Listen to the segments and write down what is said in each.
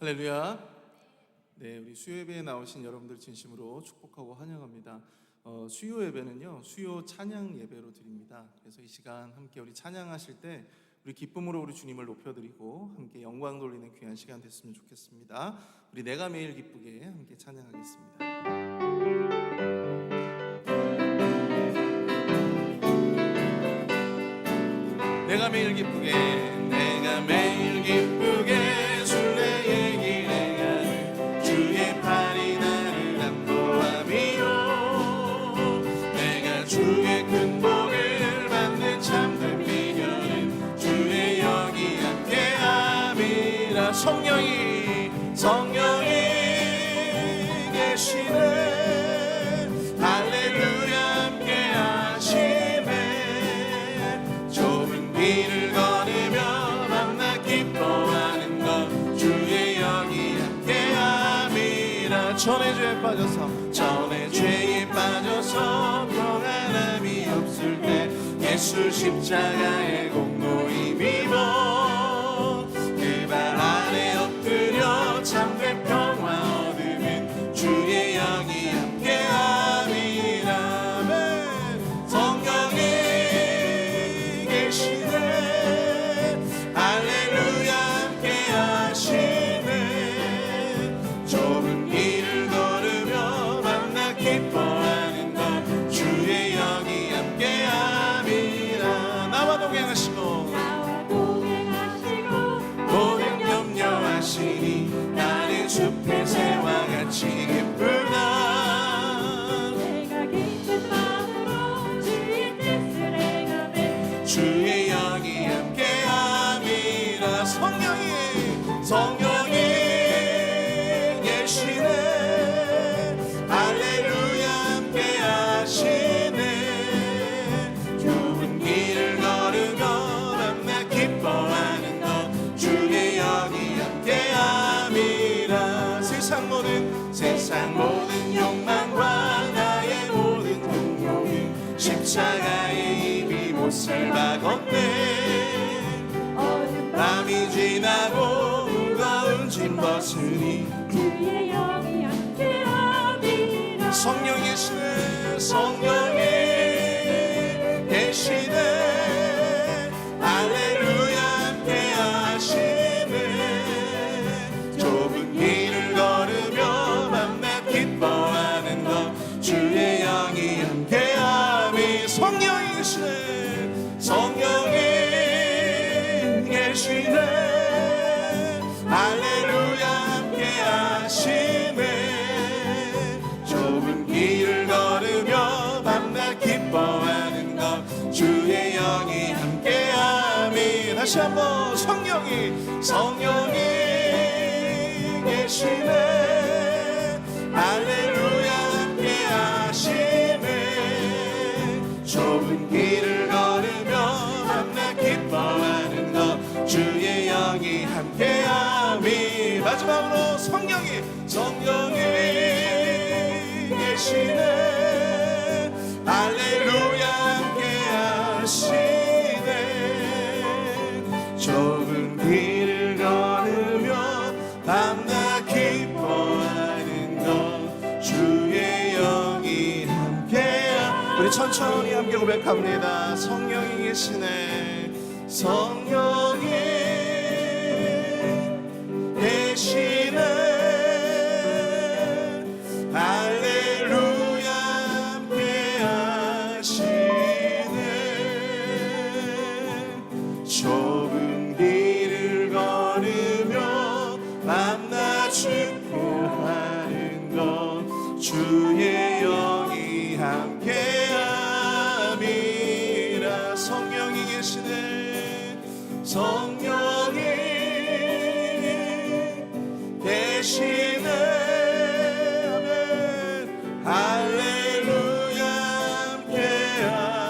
할렐루야. 네, 우리 수요 예배에 나오신 여러분들 진심으로 축복하고 환영합니다. 수요 예배는요, 수요 찬양 예배로 드립니다. 그래서 이 시간 함께 우리 찬양하실 때 우리 기쁨으로 우리 주님을 높여드리고 함께 영광 돌리는 귀한 시간 됐으면 좋겠습니다. 우리 내가 매일 기쁘게 함께 찬양하겠습니다. 내가 매일 기쁘게, 내가 매일 기쁘게 순례의 길에 가는 주의 팔이 나를 안보함이요, 내가 주의 큰 복을 받는 참된 비결은 주의 영이 함께함이라. 성령이 계시네. 할렐루야. 함께하시네. 좁은 길을 걸으며 만나 기뻐하는 것 주의 영이 함께함이라. 전에 죄에 빠져서 평안함이 없을 때 예수 십자가의 공로임 입어 그 발 아래 엎드려 참된 평화 얻으면 주의 영이 함께함이라. 성령이 계시네. 할렐루야. 함께하시네. 좁은 길을 걸으며 만나 기뻐하는 것 주의 영이 함께함이라. 나와 동행하시고 모든 염려하시니 나는 숲의 새와 같이 기쁘다. 내가 기쁜 마음으로 주의 뜻을 행하네. 주의 영이 함께함이라. 성령이 계시네. 할렐루야. 함께하시네. 좁은 길을 걸으며 만나 기뻐하는 것 주의 영이 함께함이라. 세상 모든 욕망과 나의 모든 동용이 십자가에 이미 못을 박았네. 밤이 지나고 무거운 짐 벗으니 주의 영이 함께함이라. 성령이 계시네. 할렐루야. 함께하시네. 좁은 길을 걸으며 만나 기뻐하는 것 주의 영이 함께함이. 성령이 계시네. 할렐루야. 함께하시네. 좁은 길을 걸으며 만나 기뻐하는 것 주의 영이 함께함이. 다시 한번 성령이 계시네. 할렐루야. 함께하시네. 좁은 길을 걸으며 만나 기뻐하는 것 주의 영이 함께함이. 마지막으로 성령이 계시네. 할렐루야. 함께하시네. 좁은 길을 걸으며 밤낮 기뻐하는 것 주의 영이 함께함. 우리 천천히 함께 고백합니다. 성령이 계시네. 성령이 계시네. 할렐루야. 함께하시네. 좁은 길을 걸으며 만나 축복하는 것 주의 영이 함께함이라. 성령이 계시네. 성령이 계시네. 할렐루야. 함께하시네.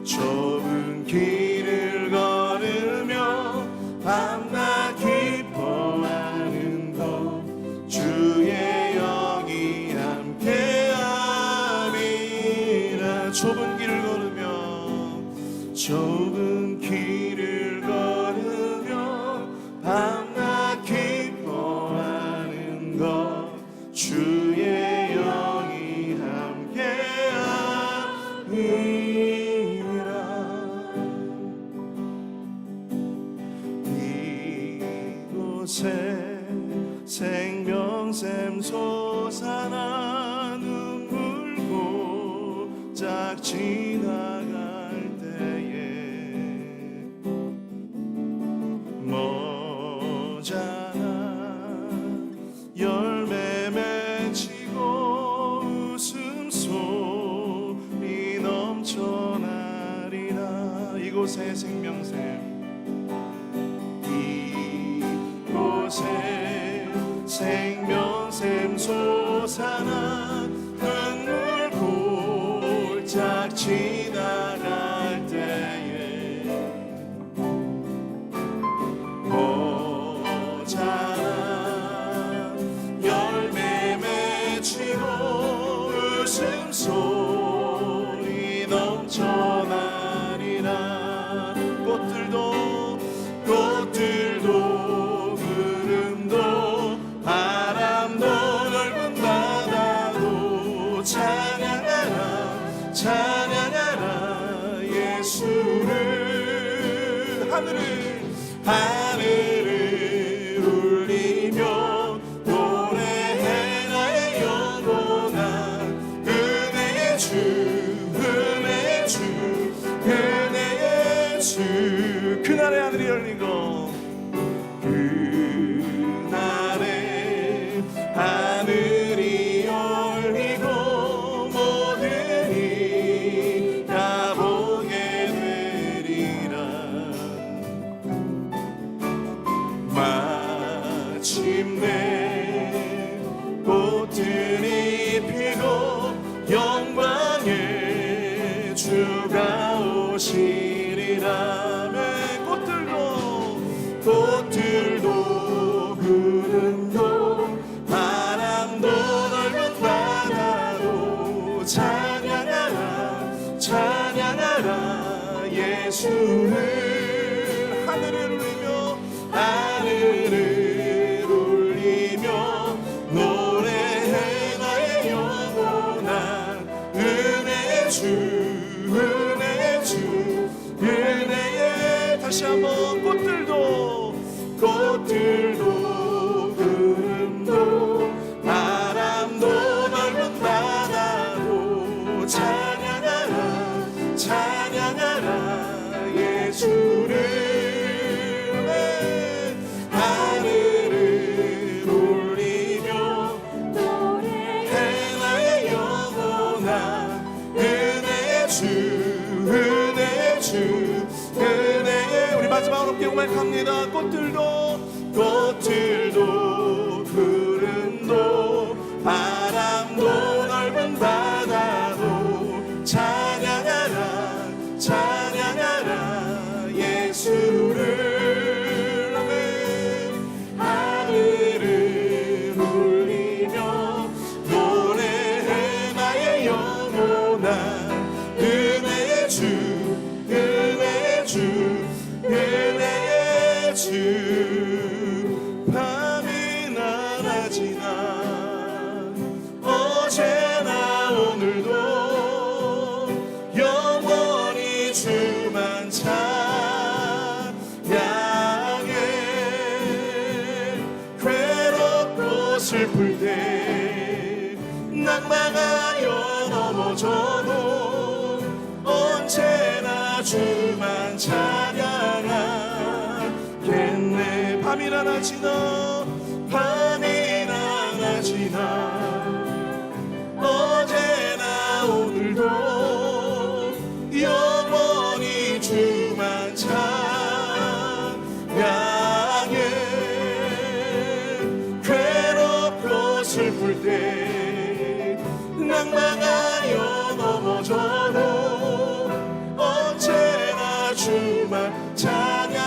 좁은 길을 걸으며 밤낮 기뻐하는 것 주의 영이 함께함이라. 좁은 길을 걸으며 좁은 길을 걸으며 주의 영이 함께하니라. 이곳에 생명샘 솟아나 눈물 고작 지나갈 때에 머잖아 열매 맺히고 웃음소리 넘쳐나리라. 이곳에 생명샘, 이곳에 생명샘 솟아나 눈물 골짝 지나갈 때에 보잖아 열매 맺히고 웃음소리 넘쳐나리라. 꽃들도 구름도 바람도 넓은 바다도 찬양하라 찬양하라 예수를. 하늘을 울리며 노래해 나의 영원한 은혜의 주 은혜의 주 은혜의 주. 그날의 하늘이 열리고 그날의 하늘이 열리고 모든 이가 보게 되리라. 마침내 꽃들이 피고 영광의 주가 오시리라. 꽃들도 구름도 바람도 넓은 바다도 찬양하라 찬양하라 예수를. 하늘을 울리며 노래해 나의 영원한 은혜의 주 은혜의 주 은혜의. 다시 한번 꽃들도 구름도 바람도 넓은 바다도 찬양하라 찬양하라 예수를. 하늘을 울리며 노래해 나의 영원한 은혜의 주 은혜의 주 은혜의. 우리 마지막으로 함께 고백합니다. 꽃들도 구름도 바람도 넓은 바다도 찬양하라 찬양하라 예수를. 하늘을 울리며 노래해 나의 영원한 은혜의 주 은혜의 주 은혜의 주. 밤이나 낮이나 어제나 오늘도 영원히 주만 찬양해. 괴롭고 슬플 때 낭망하여 넘어져도 언제나 주만 찬양하겠네. 밤이나 낮이나 어제나 오늘도 영원히 주만 찬양해. 괴롭고 슬플 때 낭망하여 넘어져도 언제나 주만 찬양하겠네.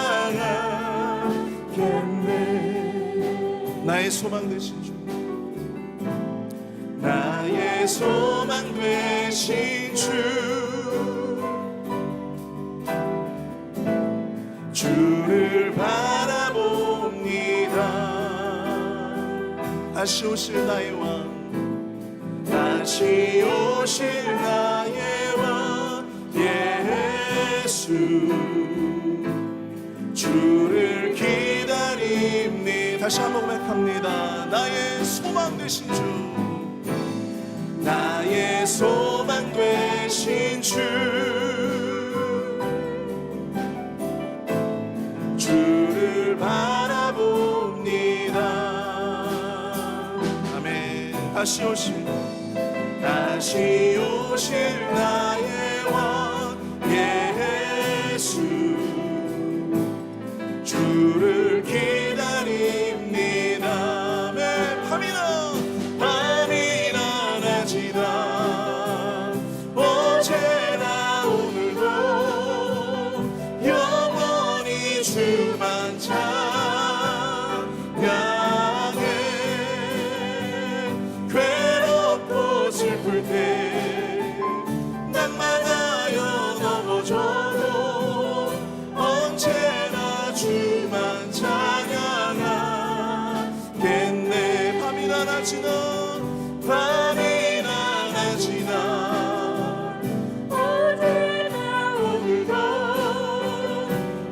나의 소망 되신 주, 나의 소망 되신 주, 주를 바라봅니다. 다시 오실 나의 왕, 다시 오실 나의 왕 예수, 주를 기다립니다. 다시 한번 고백합니다. 나의 소망 되신 주, 나의 소망 되신 주, 주를 바라봅니다. 아멘. 다시 오실 나의 왕 예수, 주를 기다립니다. 아멘. 밤이나 낮이나 어제나 오늘도 영원히 주만 찬양해. 괴롭고 슬플 때 낭만하여 넘어져도 언제나 주만 찬양하겠네. 밤이나 낮이나 어제나 오늘도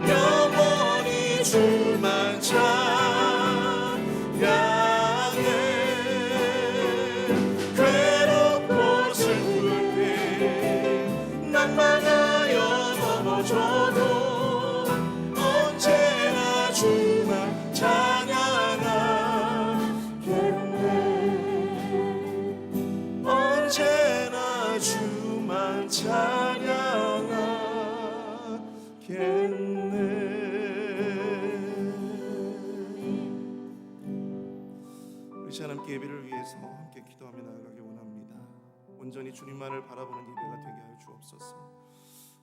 영원히 주만 찬양해. 괴롭고 슬플 때 낭만하여 넘어져도 언제나 주만 찬양하겠네. 언제나 주만 찬양하겠네. 우리 시간 함께 예배를 위해서 함께 기도하며 나아가기 원합니다. 온전히 주님만을 바라보는 예배가 되게 하여 주옵소서.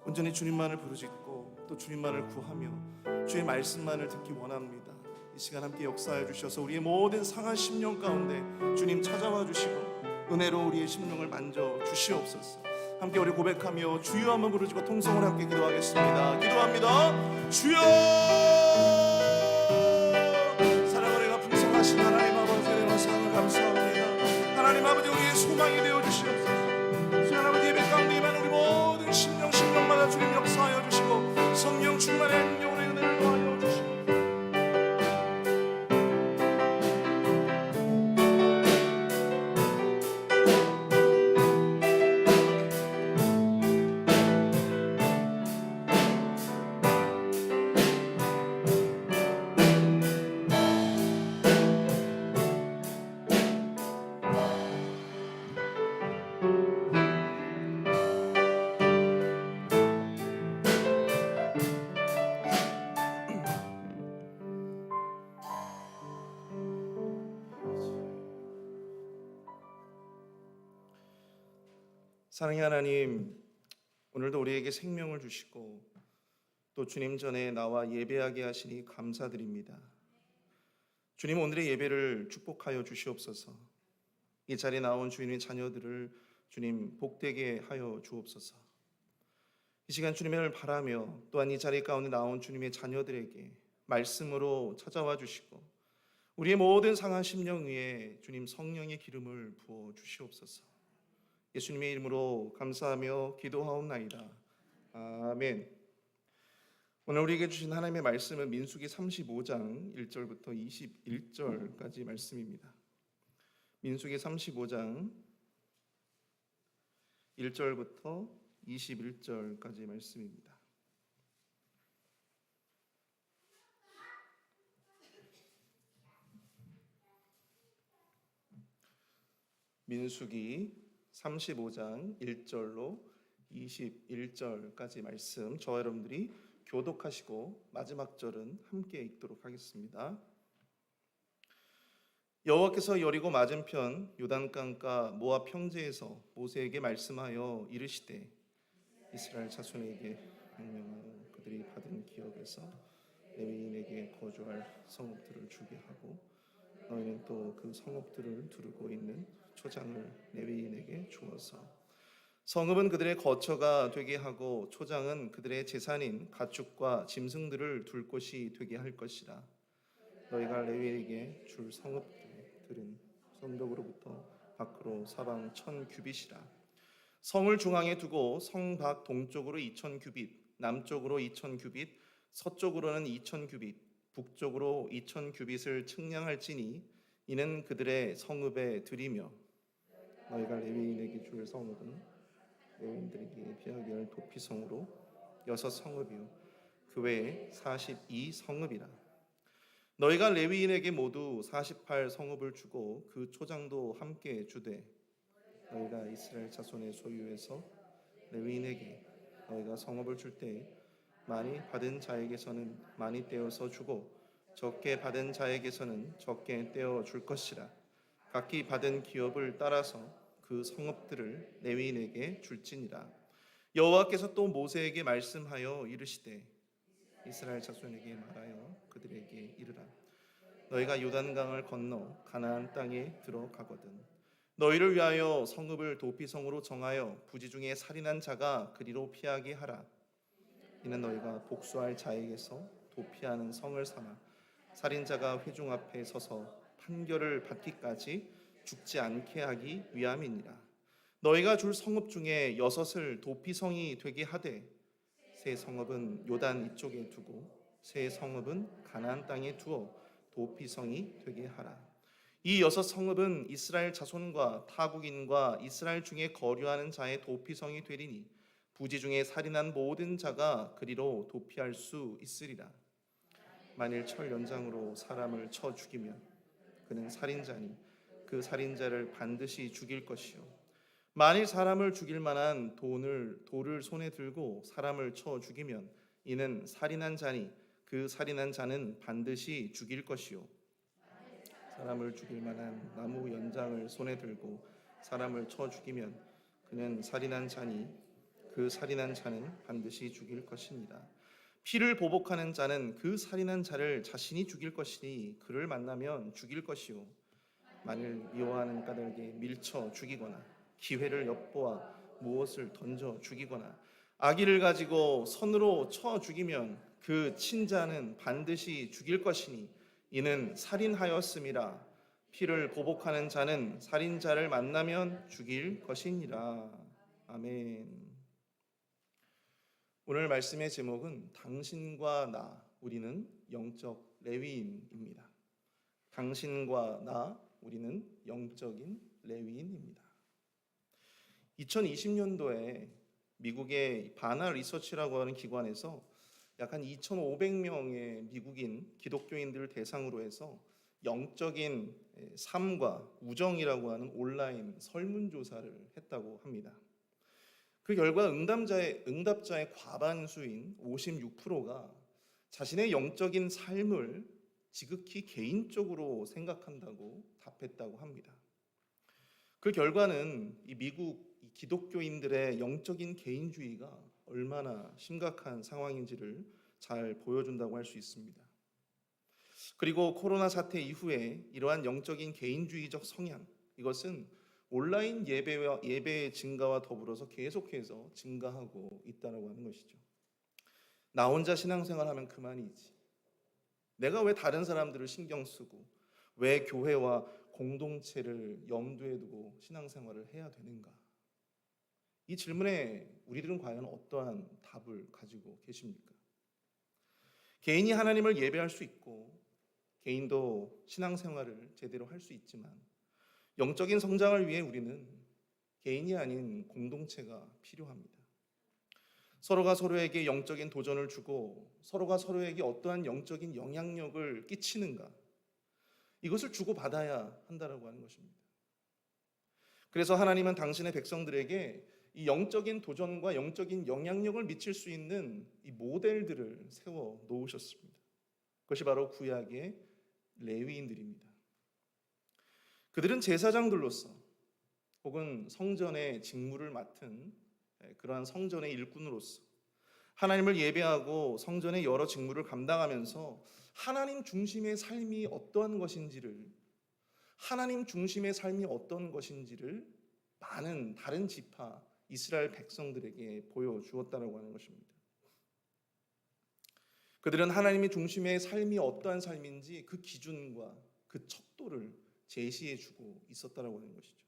온전히 주님만을 부르짖고 또 주님만을 구하며 주의 말씀만을 듣기 원합니다. 이 시간 함께 역사하여 주셔서 우리의 모든 상한 심령 가운데 주님 찾아와 주시고 은혜로 우리의 심령을 만져 주시옵소서. 함께 우리 고백하며 주여 한번 부르짖고 통성으로 함께 기도하겠습니다. 기도합니다. 주여! 사랑을 내가 풍성하신 하나님 아버지의 말씀을 감사합니다. 하나님 아버지, 우리의 소망이 되어 주시옵소서. 주 하나님 예배 가운데 임한 우리 모든 심령마다 주님 역사하여 주시고 성령 충만한 영혼의 은혜를 더하여 주시고 사랑의 하나님, 오늘도 우리에게 생명을 주시고 또 주님 전에 나와 예배하게 하시니 감사드립니다. 주님, 오늘의 예배를 축복하여 주시옵소서. 이 자리에 나온 주님의 자녀들을 주님 복되게 하여 주옵소서. 이 시간 주님을 바라며 또한 이 자리 가운데 나온 주님의 자녀들에게 말씀으로 찾아와 주시고 우리의 모든 상한 심령 위에 주님 성령의 기름을 부어 주시옵소서. 예수님의 이름으로 감사하며 기도하옵나이다. 아멘. 오늘 우리에게 주신 하나님의 말씀은 민수기 35장 1절부터 21절까지 말씀입니다. 민수기 35장 1절부터 21절까지 말씀입니다. 민수기 35장 1절로 21절까지 말씀, 저와 여러분들이 교독하시고 마지막 절은 함께 읽도록 하겠습니다. 여호와께서 여리고 맞은편 요단강가 모압 평지에서 모세에게 말씀하여 이르시되 이스라엘 자손에게 명령하여 그들이 받은 기업에서 레위인에게 거주할 성읍들을 주게 하고 너희는 또 그 성읍들을 두르고 있는 초장을 레위인에게 주어서 성읍은 그들의 거처가 되게 하고 초장은 그들의 재산인 가축과 짐승들을 둘 곳이 되게 할 것이라. 너희가 레위인에게 줄 성읍들은 성벽으로부터 밖으로 사방 1000규빗이라. 성을 중앙에 두고 성 밖 동쪽으로 2000규빗, 남쪽으로 2000규빗, 서쪽으로는 2000규빗, 북쪽으로 2000규빗을 측량할지니 이는 그들의 성읍에 드리며 너희가 레위인에게 줄 성읍은 레위인들에게 피하게 할 도피성으로 6성읍이요 그 외에 42성읍이라. 너희가 레위인에게 모두 48성읍을 주고 그 초장도 함께 주되 너희가 이스라엘 자손의 소유에서 레위인에게 너희가 성읍을 줄 때 많이 받은 자에게서는 많이 떼어서 주고 적게 받은 자에게서는 적게 떼어 줄 것이라. 각기 받은 기업을 따라서 그 성읍들을 레위인에게 줄지니라. 여호와께서 또 모세에게 말씀하여 이르시되 이스라엘 자손에게 말하여 그들에게 이르라. 너희가 요단강을 건너 가나안 땅에 들어가거든 너희를 위하여 성읍을 도피성으로 정하여 부지 중에 살인한 자가 그리로 피하게 하라. 이는 너희가 복수할 자에게서 도피하는 성을 삼아 살인자가 회중 앞에 서서 판결을 받기까지 죽지 않게 하기 위함이니라. 너희가 줄 성읍 중에 6을 도피성이 되게 하되 세 성읍은 요단 이쪽에 두고 세 성읍은 가나안 땅에 두어 도피성이 되게 하라. 이 6성읍은 이스라엘 자손과 타국인과 이스라엘 중에 거류하는 자의 도피성이 되리니 부지 중에 살인한 모든 자가 그리로 도피할 수 있으리라. 만일 철 연장으로 사람을 쳐 죽이면 그는 살인자니 그 살인자를 반드시 죽일 것이요 만일 사람을 죽일 만한 돌을 손에 들고 사람을 쳐 죽이면 이는 살인한 자니 그 살인한 자는 반드시 죽일 것이요 사람을 죽일 만한 나무 연장을 손에 들고 사람을 쳐 죽이면 그는 살인한 자니 그 살인한 자는 반드시 죽일 것입니다. 피를 보복하는 자는 그 살인한 자를 자신이 죽일 것이니 그를 만나면 죽일 것이요 만일 미워하는 까닭에 밀쳐 죽이거나 기회를 엿보아 무엇을 던져 죽이거나 악의를 가지고 손으로 쳐 죽이면 그 친자는 반드시 죽일 것이니 이는 살인하였음이라. 피를 보복하는 자는 살인자를 만나면 죽일 것이니라. 아멘. 오늘 말씀의 제목은 당신과 나, 우리는 영적 레위인입니다. 당신과 나, 우리는 영적인 레위인입니다. 2020년도에 미국의 바나 리서치라고 하는 기관에서 약 한 2,500명의 미국인 기독교인들을 대상으로 해서 영적인 삶과 우정이라고 하는 온라인 설문조사를 했다고 합니다. 그 결과 응답자의 과반수인 56%가 자신의 영적인 삶을 지극히 개인적으로 생각한다고 답했다고 합니다. 그 결과는 이 미국 기독교인들의 영적인 개인주의가 얼마나 심각한 상황인지를 잘 보여준다고 할 수 있습니다. 그리고 코로나 사태 이후에 이러한 영적인 개인주의적 성향, 이것은 온라인 예배의 증가와 더불어서 계속해서 증가하고 있다고 하는 것이죠. 나 혼자 신앙생활하면 그만이지. 내가 왜 다른 사람들을 신경 쓰고 왜 교회와 공동체를 염두에 두고 신앙생활을 해야 되는가? 이 질문에 우리들은 과연 어떠한 답을 가지고 계십니까? 개인이 하나님을 예배할 수 있고 개인도 신앙생활을 제대로 할 수 있지만 영적인 성장을 위해 우리는 개인이 아닌 공동체가 필요합니다. 서로가 서로에게 영적인 도전을 주고 서로가 서로에게 어떠한 영적인 영향력을 끼치는가, 이것을 주고받아야 한다고 하는 것입니다. 그래서 하나님은 당신의 백성들에게 이 영적인 도전과 영적인 영향력을 미칠 수 있는 이 모델들을 세워 놓으셨습니다. 그것이 바로 구약의 레위인들입니다. 그들은 제사장들로서 혹은 성전의 직무를 맡은 그러한 성전의 일꾼으로서 하나님을 예배하고 성전의 여러 직무를 감당하면서 하나님 중심의 삶이 어떠한 것인지를 많은 다른 지파 이스라엘 백성들에게 보여주었다고 하는 것입니다. 그들은 하나님이 중심의 삶이 어떠한 삶인지 그 기준과 그 척도를 제시해주고 있었다라고 하는 것이죠.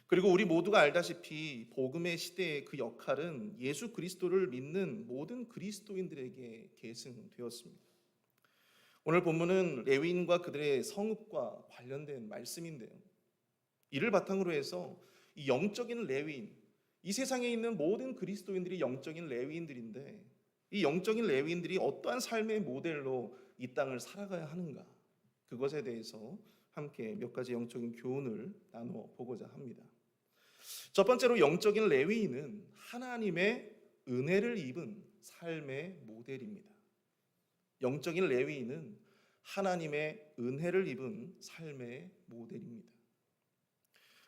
그리고 우리 모두가 알다시피 복음의 시대의 그 역할은 예수 그리스도를 믿는 모든 그리스도인들에게 계승되었습니다. 오늘 본문은 레위인과 그들의 성읍과 관련된 말씀인데요. 이를 바탕으로 해서 이 영적인 레위인, 이 세상에 있는 모든 그리스도인들이 영적인 레위인들인데 이 영적인 레위인들이 어떠한 삶의 모델로 이 땅을 살아가야 하는가, 그것에 대해서 함께 몇 가지 영적인 교훈을 나누어 보고자 합니다. 첫 번째로 영적인 레위인은 하나님의 은혜를 입은 삶의 모델입니다. 영적인 레위인은 하나님의 은혜를 입은 삶의 모델입니다.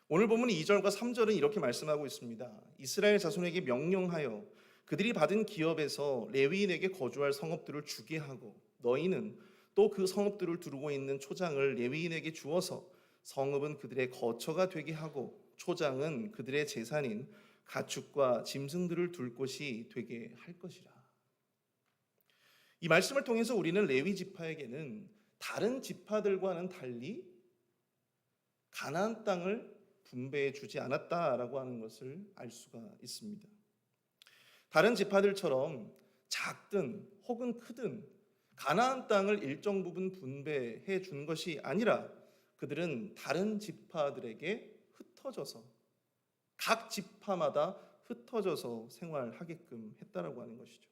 오늘 본문 2절과 3절은 이렇게 말씀하고 있습니다. 이스라엘 자손에게 명령하여 그들이 받은 기업에서 레위인에게 거주할 성읍들을 주게 하고 너희는 또 그 성읍들을 두르고 있는 초장을 레위인에게 주어서 성읍은 그들의 거처가 되게 하고 초장은 그들의 재산인 가축과 짐승들을 둘 곳이 되게 할 것이라. 이 말씀을 통해서 우리는 레위 지파에게는 다른 지파들과는 달리 가나안 땅을 분배해 주지 않았다라고 하는 것을 알 수가 있습니다. 다른 지파들처럼 작든 혹은 크든 가나안 땅을 일정 부분 분배해 준 것이 아니라 그들은 다른 지파들에게 흩어져서 각 지파마다 흩어져서 생활하게끔 했다라고 하는 것이죠.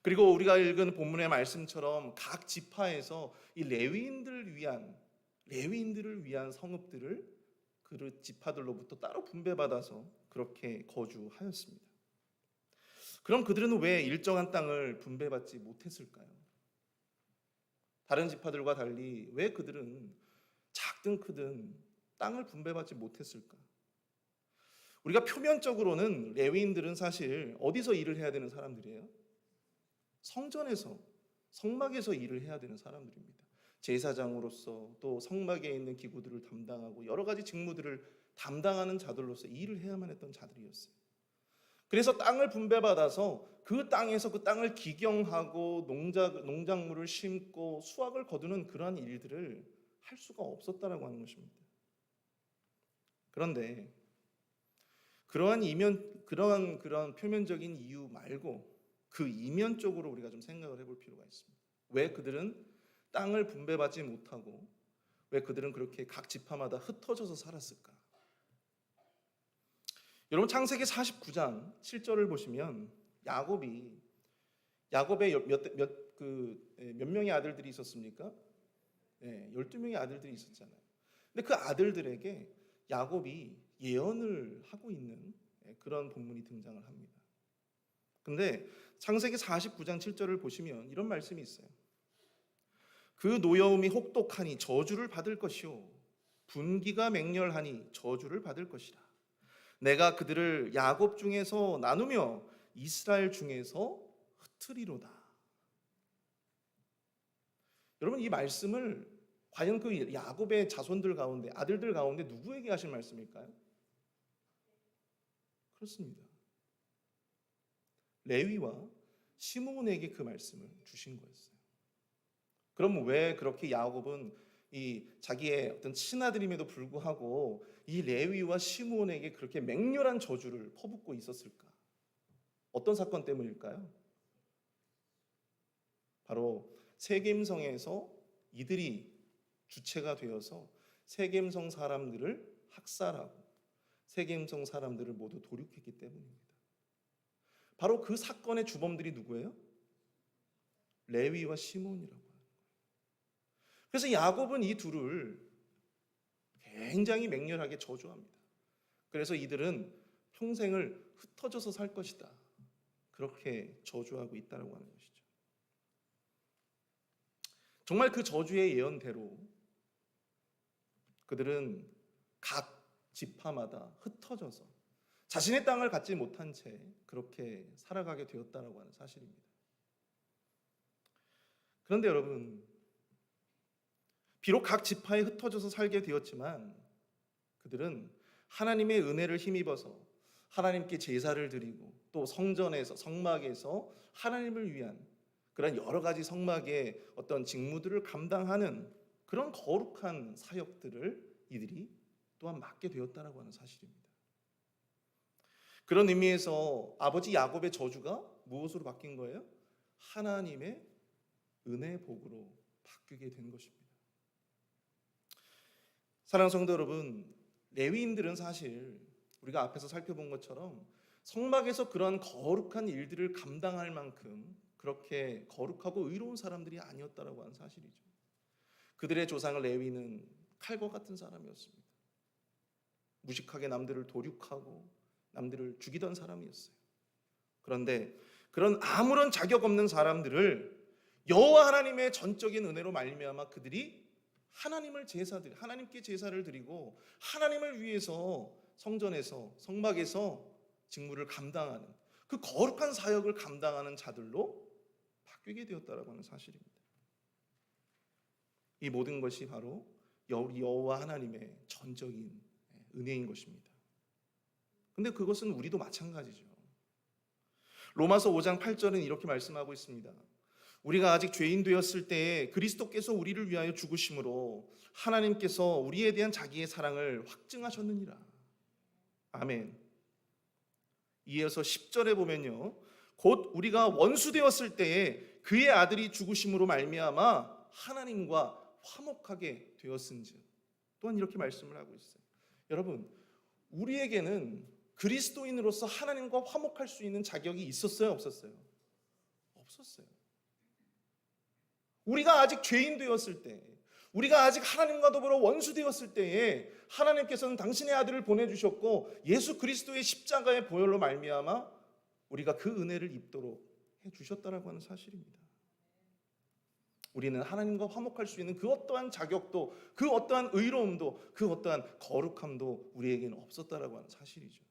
그리고 우리가 읽은 본문의 말씀처럼 각 지파에서 이 레위인들을 위한 성읍들을 그 지파들로부터 따로 분배받아서 그렇게 거주하였습니다. 그럼 그들은 왜 일정한 땅을 분배받지 못했을까요? 다른 지파들과 달리 왜 그들은 작든 크든 땅을 분배받지 못했을까? 우리가 표면적으로는 레위인들은 사실 어디서 일을 해야 되는 사람들이에요? 성전에서, 성막에서 일을 해야 되는 사람들입니다. 제사장으로서 또 성막에 있는 기구들을 담당하고 여러 가지 직무들을 담당하는 자들로서 일을 해야만 했던 자들이었어요. 그래서 땅을 분배받아서 그 땅에서 그 땅을 기경하고 농작물을 심고 수확을 거두는 그러한 일들을 할 수가 없었다라고 하는 것입니다. 그런데 그러한 표면적인 이유 말고 그 이면적으로 우리가 좀 생각을 해볼 필요가 있습니다. 왜 그들은 땅을 분배받지 못하고 왜 그들은 그렇게 각 지파마다 흩어져서 살았을까? 여러분 창세기 49장 7절을 보시면 야곱의 몇 명의 아들들이 있었습니까? 12명의 아들들이 있었잖아요. 근데 그 아들들에게 야곱이 예언을 하고 있는 그런 본문이 등장을 합니다. 근데 창세기 49장 7절을 보시면 이런 말씀이 있어요. 그 노여움이 혹독하니 저주를 받을 것이요 분기가 맹렬하니 저주를 받을 것이라. 내가 그들을 야곱 중에서 나누며 이스라엘 중에서 흩으리로다. 여러분 이 말씀을 과연 그 야곱의 자손들 가운데 아들들 가운데 누구에게 하신 말씀일까요? 그렇습니다. 레위와 시므온에게 그 말씀을 주신 거였어요. 그럼 왜 그렇게 야곱은 이 자기의 어떤 친아들임에도 불구하고 이 레위와 시므온에게 그렇게 맹렬한 저주를 퍼붓고 있었을까? 어떤 사건 때문일까요? 바로 세겜성에서 이들이 주체가 되어서 세겜성 사람들을 학살하고 세겜성 사람들을 모두 도륙했기 때문입니다. 바로 그 사건의 주범들이 누구예요? 레위와 시므온이라고 하는 거예요. 그래서 야곱은 이 둘을 굉장히 맹렬하게 저주합니다. 그래서 이들은 평생을 흩어져서 살 것이다. 그렇게 저주하고 있다고 하는 것이죠. 정말 그 저주의 예언대로 그들은 각 지파마다 흩어져서 자신의 땅을 갖지 못한 채 그렇게 살아가게 되었다고 하는 사실입니다. 그런데 여러분, 비록 각 지파에 흩어져서 살게 되었지만 그들은 하나님의 은혜를 힘입어서 하나님께 제사를 드리고 또 성전에서 성막에서 하나님을 위한 그런 여러 가지 성막의 어떤 직무들을 감당하는 그런 거룩한 사역들을 이들이 또한 맡게 되었다라고 하는 사실입니다. 그런 의미에서 아버지 야곱의 저주가 무엇으로 바뀐 거예요? 하나님의 은혜의 복으로 바뀌게 된 것입니다. 사랑하는 성도 여러분, 레위인들은 사실 우리가 앞에서 살펴본 것처럼 성막에서 그런 거룩한 일들을 감당할 만큼 그렇게 거룩하고 의로운 사람들이 아니었다라고 하는 사실이죠. 그들의 조상 레위는 칼과 같은 사람이었습니다. 무식하게 남들을 도륙하고 남들을 죽이던 사람이었어요. 그런데 그런 아무런 자격 없는 사람들을 여호와 하나님의 전적인 은혜로 말미암아 그들이 하나님께 제사를 드리고 하나님을 위해서 성전에서 성막에서 직무를 감당하는 그 거룩한 사역을 감당하는 자들로 바뀌게 되었다라고 하는 사실입니다. 이 모든 것이 바로 여호와 하나님의 전적인 은혜인 것입니다. 근데 그것은 우리도 마찬가지죠. 로마서 5장 8절은 이렇게 말씀하고 있습니다. 우리가 아직 죄인 되었을 때에 그리스도께서 우리를 위하여 죽으심으로 하나님께서 우리에 대한 자기의 사랑을 확증하셨느니라. 아멘. 이어서 10절에 보면요, 곧 우리가 원수 되었을 때에 그의 아들이 죽으심으로 말미암아 하나님과 화목하게 되었은즉, 또한 이렇게 말씀을 하고 있어요. 여러분, 우리에게는 그리스도인으로서 하나님과 화목할 수 있는 자격이 있었어요, 없었어요? 없었어요. 우리가 아직 죄인 되었을 때, 우리가 아직 하나님과 더불어 원수 되었을 때에 하나님께서는 당신의 아들을 보내주셨고 예수 그리스도의 십자가의 보혈로 말미암아 우리가 그 은혜를 입도록 해주셨다라고 하는 사실입니다. 우리는 하나님과 화목할 수 있는 그 어떠한 자격도, 그 어떠한 의로움도, 그 어떠한 거룩함도 우리에게는 없었다라고 하는 사실이죠.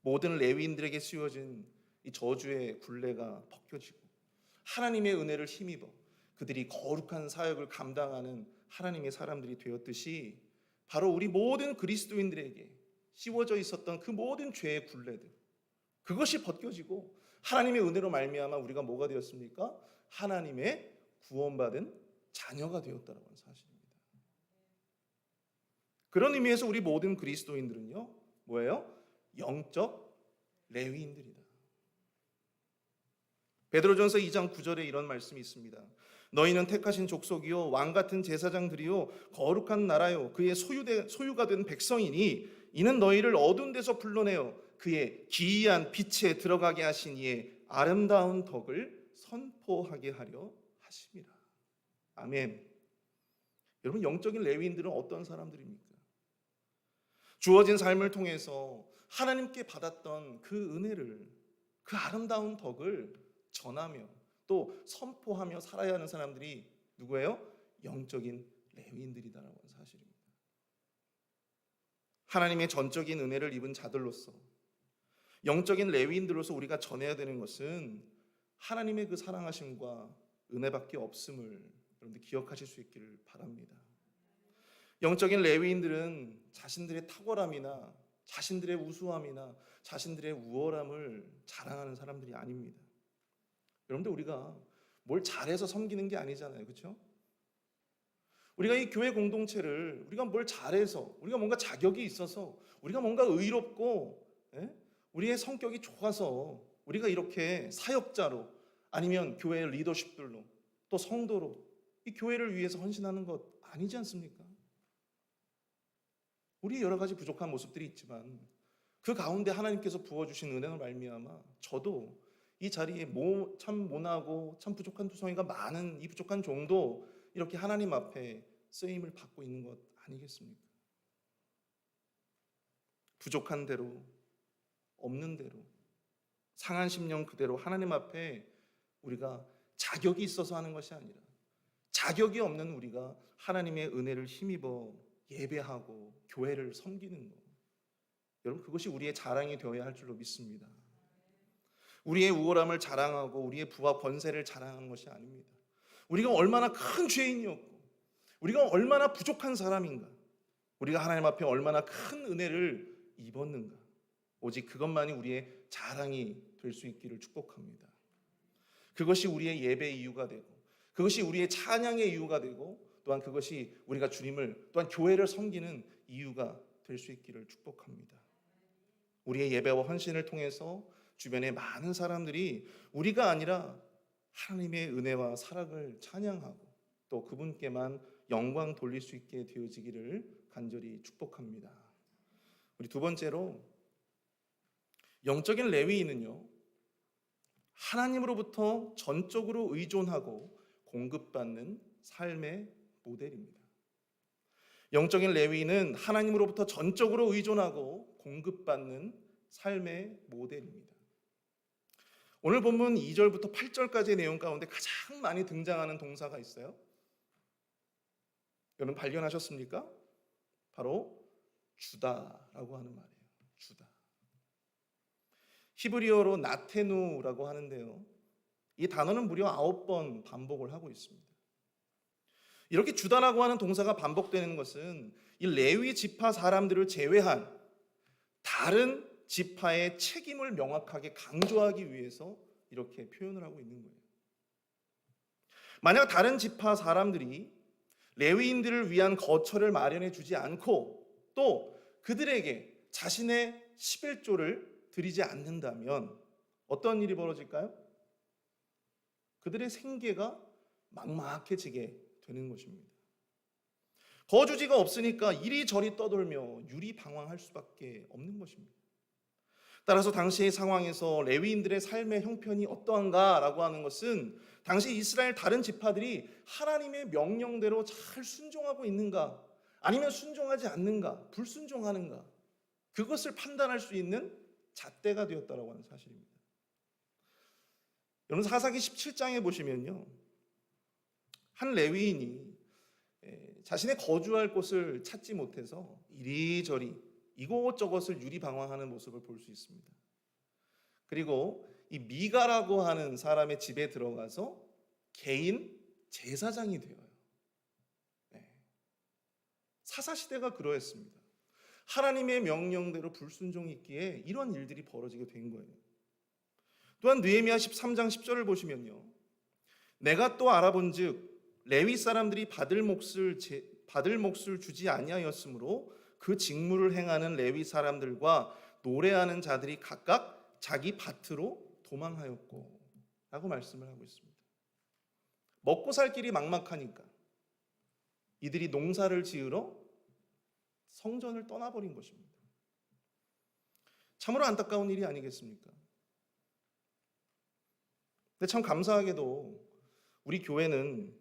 모든 레위인들에게 씌워진 이 저주의 굴레가 벗겨지고 하나님의 은혜를 힘입어 그들이 거룩한 사역을 감당하는 하나님의 사람들이 되었듯이 바로 우리 모든 그리스도인들에게 씌워져 있었던 그 모든 죄의 굴레들, 그것이 벗겨지고 하나님의 은혜로 말미암아 우리가 뭐가 되었습니까? 하나님의 구원받은 자녀가 되었다는 사실입니다. 그런 의미에서 우리 모든 그리스도인들은요, 뭐예요? 영적 레위인들이다. 베드로전서 2장 9절에 이런 말씀이 있습니다. 너희는 택하신 족속이요 왕 같은 제사장들이요 거룩한 나라요 그의 소유가 된 백성이니 이는 너희를 어두운 데서 불러내어 그의 기이한 빛에 들어가게 하신 이의 아름다운 덕을 선포하게 하려 하심이라. 아멘. 여러분, 영적인 레위인들은 어떤 사람들입니까? 주어진 삶을 통해서 하나님께 받았던 그 은혜를, 그 아름다운 덕을 전하며 또 선포하며 살아야 하는 사람들이 누구예요? 영적인 레위인들이다라고 하는 사실입니다. 하나님의 전적인 은혜를 입은 자들로서, 영적인 레위인들로서 우리가 전해야 되는 것은 하나님의 그 사랑하심과 은혜밖에 없음을 여러분들 기억하실 수 있기를 바랍니다. 영적인 레위인들은 자신들의 탁월함이나 자신들의 우수함이나 자신들의 우월함을 자랑하는 사람들이 아닙니다. 여러분들, 우리가 뭘 잘해서 섬기는 게 아니잖아요, 그렇죠? 우리가 이 교회 공동체를 우리가 뭘 잘해서, 우리가 뭔가 자격이 있어서, 우리가 뭔가 의롭고 우리의 성격이 좋아서 우리가 이렇게 사역자로 아니면 교회 리더십들로 또 성도로 이 교회를 위해서 헌신하는 것 아니지 않습니까? 우리 여러 가지 부족한 모습들이 있지만 그 가운데 하나님께서 부어주신 은혜로 말미암아 저도 이 자리에 참 모나고 참 부족한 투성이가 많은 이 부족한 종도 이렇게 하나님 앞에 쓰임을 받고 있는 것 아니겠습니까? 부족한 대로, 없는 대로, 상한 심령 그대로 하나님 앞에 우리가 자격이 있어서 하는 것이 아니라 자격이 없는 우리가 하나님의 은혜를 힘입어 예배하고 교회를 섬기는 것, 여러분, 그것이 우리의 자랑이 되어야 할 줄로 믿습니다. 우리의 우월함을 자랑하고 우리의 부와 권세를 자랑하는 것이 아닙니다. 우리가 얼마나 큰 죄인이었고 우리가 얼마나 부족한 사람인가, 우리가 하나님 앞에 얼마나 큰 은혜를 입었는가, 오직 그것만이 우리의 자랑이 될 수 있기를 축복합니다. 그것이 우리의 예배의 이유가 되고 그것이 우리의 찬양의 이유가 되고 또한 그것이 우리가 주님을 또한 교회를 섬기는 이유가 될 수 있기를 축복합니다. 우리의 예배와 헌신을 통해서 주변의 많은 사람들이 우리가 아니라 하나님의 은혜와 사랑을 찬양하고 또 그분께만 영광 돌릴 수 있게 되어지기를 간절히 축복합니다. 우리 두 번째로 영적인 레위인은요, 하나님으로부터 전적으로 의존하고 공급받는 삶의 모델입니다. 영적인 레위인은 하나님으로부터 전적으로 의존하고 공급받는 삶의 모델입니다. 오늘 본문 2절부터 8절까지의 내용 가운데 가장 많이 등장하는 동사가 있어요. 여러분 발견하셨습니까? 바로 주다라고 하는 말이에요. 주다. 히브리어로 나테누라고 하는데요, 이 단어는 무려 9번 반복을 하고 있습니다. 이렇게 주다라고 하는 동사가 반복되는 것은 이 레위 지파 사람들을 제외한 다른 지파의 책임을 명확하게 강조하기 위해서 이렇게 표현을 하고 있는 거예요. 만약 다른 지파 사람들이 레위인들을 위한 거처를 마련해 주지 않고 또 그들에게 자신의 11조를 드리지 않는다면 어떤 일이 벌어질까요? 그들의 생계가 막막해지게 되는 것입니다. 거주지가 없으니까 이리저리 떠돌며 유리방황할 수밖에 없는 것입니다. 따라서 당시의 상황에서 레위인들의 삶의 형편이 어떠한가라고 하는 것은 당시 이스라엘 다른 지파들이 하나님의 명령대로 잘 순종하고 있는가 아니면 순종하지 않는가, 불순종하는가, 그것을 판단할 수 있는 잣대가 되었다라고 하는 사실입니다. 여러분 사사기 17장에 보시면요, 한 레위인이 자신의 거주할 곳을 찾지 못해서 이리저리 이곳저곳을 유리방황하는 모습을 볼 수 있습니다. 그리고 이 미가라고 하는 사람의 집에 들어가서 개인 제사장이 되어요. 사사시대가 그러했습니다. 하나님의 명령대로 불순종이 있기에 이런 일들이 벌어지게 된 거예요. 또한 느헤미야 13장 10절을 보시면요, 내가 또 알아본즉 레위 사람들이 받을 몫을 주지 아니하였으므로 그 직무를 행하는 레위 사람들과 노래하는 자들이 각각 자기 밭으로 도망하였고 라고 말씀을 하고 있습니다. 먹고 살 길이 막막하니까 이들이 농사를 지으러 성전을 떠나버린 것입니다. 참으로 안타까운 일이 아니겠습니까? 근데 참 감사하게도 우리 교회는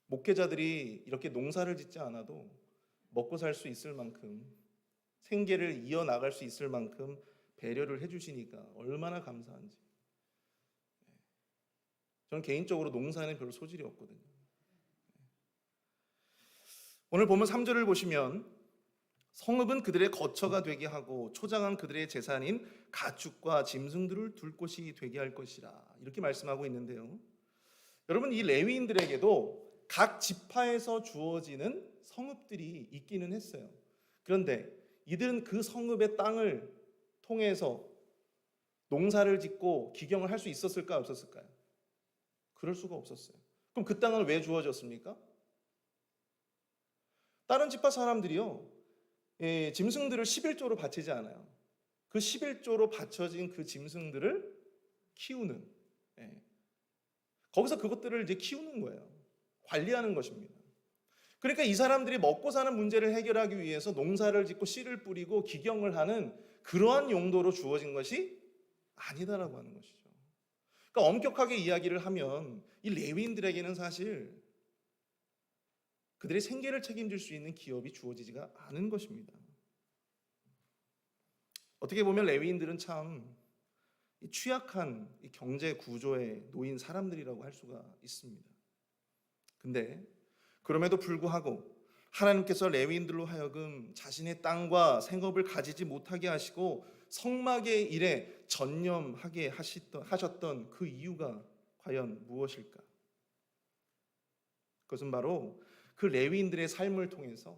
목회자들이 이렇게 농사를 짓지 않아도 먹고 살 수 있을 만큼, 생계를 이어나갈 수 있을 만큼 배려를 해주시니까 얼마나 감사한지. 저는 개인적으로 농사에는 별로 소질이 없거든요. 오늘 보면 3절을 보시면 성읍은 그들의 거처가 되게 하고 초장한 그들의 재산인 가축과 짐승들을 둘 곳이 되게 할 것이라, 이렇게 말씀하고 있는데요, 여러분 이 레위인들에게도 각 지파에서 주어지는 성읍들이 있기는 했어요. 그런데 이들은 그 성읍의 땅을 통해서 농사를 짓고 기경을 할 수 있었을까 없었을까요? 그럴 수가 없었어요. 그럼 그 땅은 왜 주어졌습니까? 다른 지파 사람들이요, 짐승들을 11조로 바치지 않아요. 그 11조로 바쳐진 그 짐승들을 키우는, 거기서 그것들을 이제 키우는 거예요. 관리하는 것입니다. 그러니까 이 사람들이 먹고 사는 문제를 해결하기 위해서 농사를 짓고 씨를 뿌리고 기경을 하는 그러한 용도로 주어진 것이 아니다라고 하는 것이죠. 그러니까 엄격하게 이야기를 하면 이 레위인들에게는 사실 그들의 생계를 책임질 수 있는 기업이 주어지지가 않은 것입니다. 어떻게 보면 레위인들은 참 취약한 경제 구조에 놓인 사람들이라고 할 수가 있습니다. 근데 그럼에도 불구하고 하나님께서 레위인들로 하여금 자신의 땅과 생업을 가지지 못하게 하시고 성막의 일에 전념하게 하셨던 그 이유가 과연 무엇일까? 그것은 바로 그 레위인들의 삶을 통해서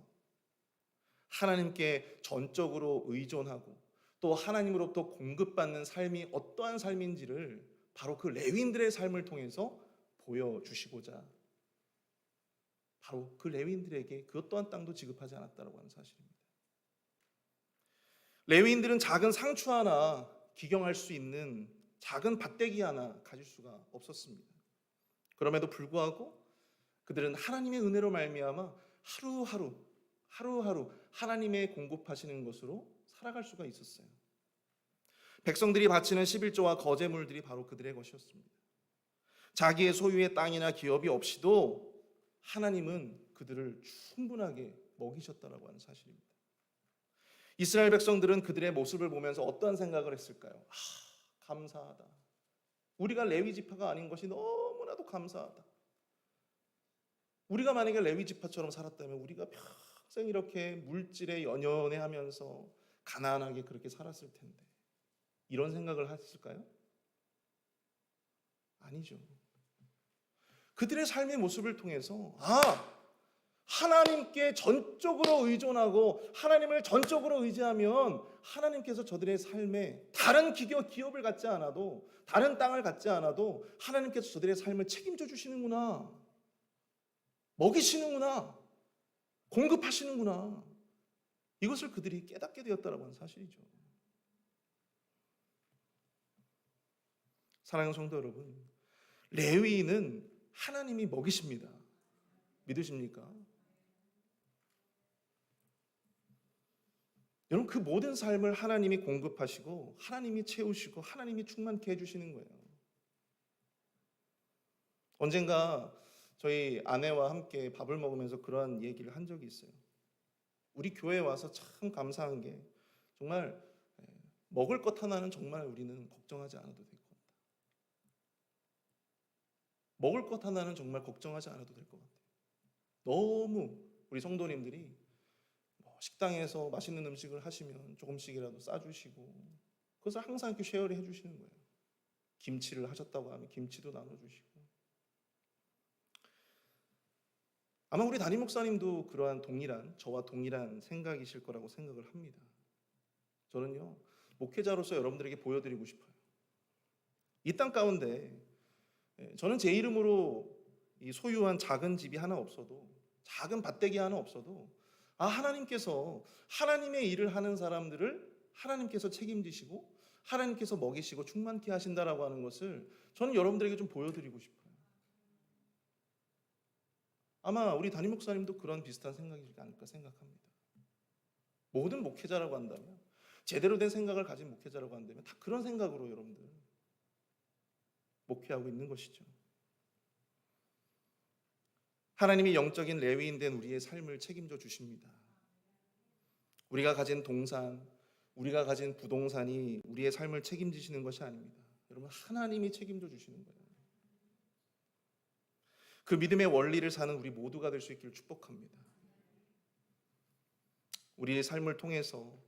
하나님께 전적으로 의존하고 또 하나님으로부터 공급받는 삶이 어떠한 삶인지를 바로 그 레위인들의 삶을 통해서 보여주시고자 바로 그 레위인들에게 그 어떠한 땅도 지급하지 않았다라고 하는 사실입니다. 레위인들은 작은 상추 하나 기경할 수 있는 작은 밭대기 하나 가질 수가 없었습니다. 그럼에도 불구하고 그들은 하나님의 은혜로 말미암아 하루하루 하나님의 공급하시는 것으로 살아갈 수가 있었어요. 백성들이 바치는 11조와 거제물들이 바로 그들의 것이었습니다. 자기의 소유의 땅이나 기업이 없이도 하나님은 그들을 충분하게 먹이셨다라고 하는 사실입니다. 이스라엘 백성들은 그들의 모습을 보면서 어떠한 생각을 했을까요? 감사하다. 우리가 레위 지파가 아닌 것이 너무나도 감사하다. 우리가 만약에 레위 지파처럼 살았다면 우리가 평생 이렇게 물질에 연연해하면서 가난하게 그렇게 살았을 텐데 이런 생각을 했을까요? 아니죠. 그들의 삶의 모습을 통해서 하나님께 전적으로 의존하고 하나님을 전적으로 의지하면 하나님께서 저들의 삶에 다른 기업을 갖지 않아도 다른 땅을 갖지 않아도 하나님께서 저들의 삶을 책임져 주시는구나, 먹이시는구나, 공급하시는구나, 이것을 그들이 깨닫게 되었다라고 하는 사실이죠. 사랑하는 성도 여러분, 레위인은 하나님이 먹이십니다. 믿으십니까? 여러분, 그 모든 삶을 하나님이 공급하시고 하나님이 채우시고 하나님이 충만케 해주시는 거예요. 언젠가 저희 아내와 함께 밥을 먹으면서 그러한 얘기를 한 적이 있어요. 우리 교회에 와서 참 감사한 게 정말 먹을 것 하나는 정말 우리는 걱정하지 않아도 될 것 같다. 먹을 것 하나는 정말 걱정하지 않아도 될 것 같아요. 너무 우리 성도님들이 식당에서 맛있는 음식을 하시면 조금씩이라도 싸주시고 그것을 항상 이렇게 쉐어를 해주시는 거예요. 김치를 하셨다고 하면 김치도 나눠주시고. 아마 우리 담임 목사님도 그러한 저와 동일한 생각이실 거라고 생각을 합니다. 저는요, 목회자로서 여러분들에게 보여드리고 싶어요. 이 땅 가운데 저는 제 이름으로 이 소유한 작은 집이 하나 없어도, 작은 밭대기 하나 없어도 하나님께서 하나님의 일을 하는 사람들을 하나님께서 책임지시고 하나님께서 먹이시고 충만케 하신다라고 하는 것을 저는 여러분들에게 좀 보여드리고 싶어요. 아마 우리 담임 목사님도 그런 비슷한 생각이지 않을까 생각합니다. 모든 목회자라고 한다면, 제대로 된 생각을 가진 목회자라고 한다면 다 그런 생각으로 여러분들 목회하고 있는 것이죠. 하나님이 영적인 레위인 된 우리의 삶을 책임져 주십니다. 우리가 가진 동산, 우리가 가진 부동산이 우리의 삶을 책임지시는 것이 아닙니다. 여러분, 하나님이 책임져 주시는 거예요. 그 믿음의 원리를 사는 우리 모두가 될 수 있기를 축복합니다. 우리의 삶을 통해서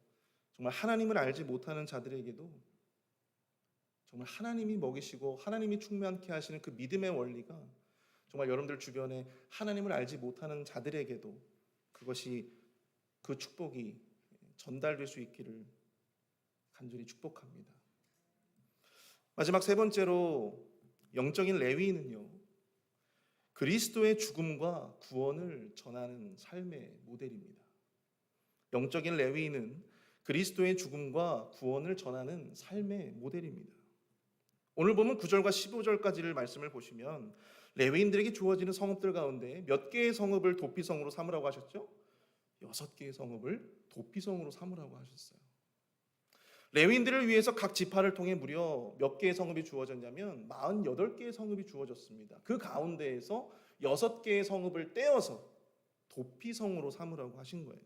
정말 하나님을 알지 못하는 자들에게도 정말 하나님이 먹이시고 하나님이 충만케 하시는 그 믿음의 원리가 정말 여러분들 주변에 하나님을 알지 못하는 자들에게도 그것이, 그 축복이 전달될 수 있기를 간절히 축복합니다. 마지막 세 번째로, 영적인 레위인은요, 그리스도의 죽음과 구원을 전하는 삶의 모델입니다. 영적인 레위인은 그리스도의 죽음과 구원을 전하는 삶의 모델입니다. 오늘 보면 9절과 15절까지를 말씀을 보시면 레위인들에게 주어지는 성읍들 가운데 몇 개의 성읍을 도피성으로 삼으라고 하셨죠? 6개의 성읍을 도피성으로 삼으라고 하셨어요. 레위인들을 위해서 각 지파를 통해 무려 몇 개의 성읍이 주어졌냐면 48개의 성읍이 주어졌습니다. 그 가운데에서 6개의 성읍을 떼어서 도피성으로 삼으라고 하신 거예요.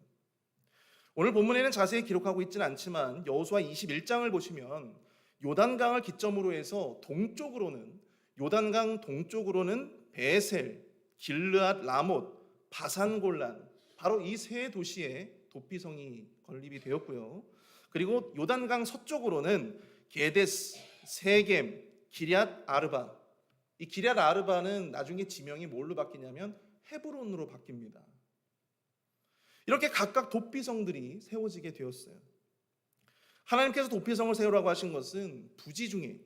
오늘 본문에는 자세히 기록하고 있지는 않지만 여호수아 21장을 보시면 요단강을 기점으로 해서 요단강 동쪽으로는 베셀, 길르앗 라못, 바산골란, 바로 이 세 도시에 도피성이 건립이 되었고요. 그리고 요단강 서쪽으로는 게데스, 세겜, 기럇 아르바. 이 기럇 아르바는 나중에 지명이 뭘로 바뀌냐면 헤브론으로 바뀝니다. 이렇게 각각 도피성들이 세워지게 되었어요. 하나님께서 도피성을 세우라고 하신 것은 부지 중에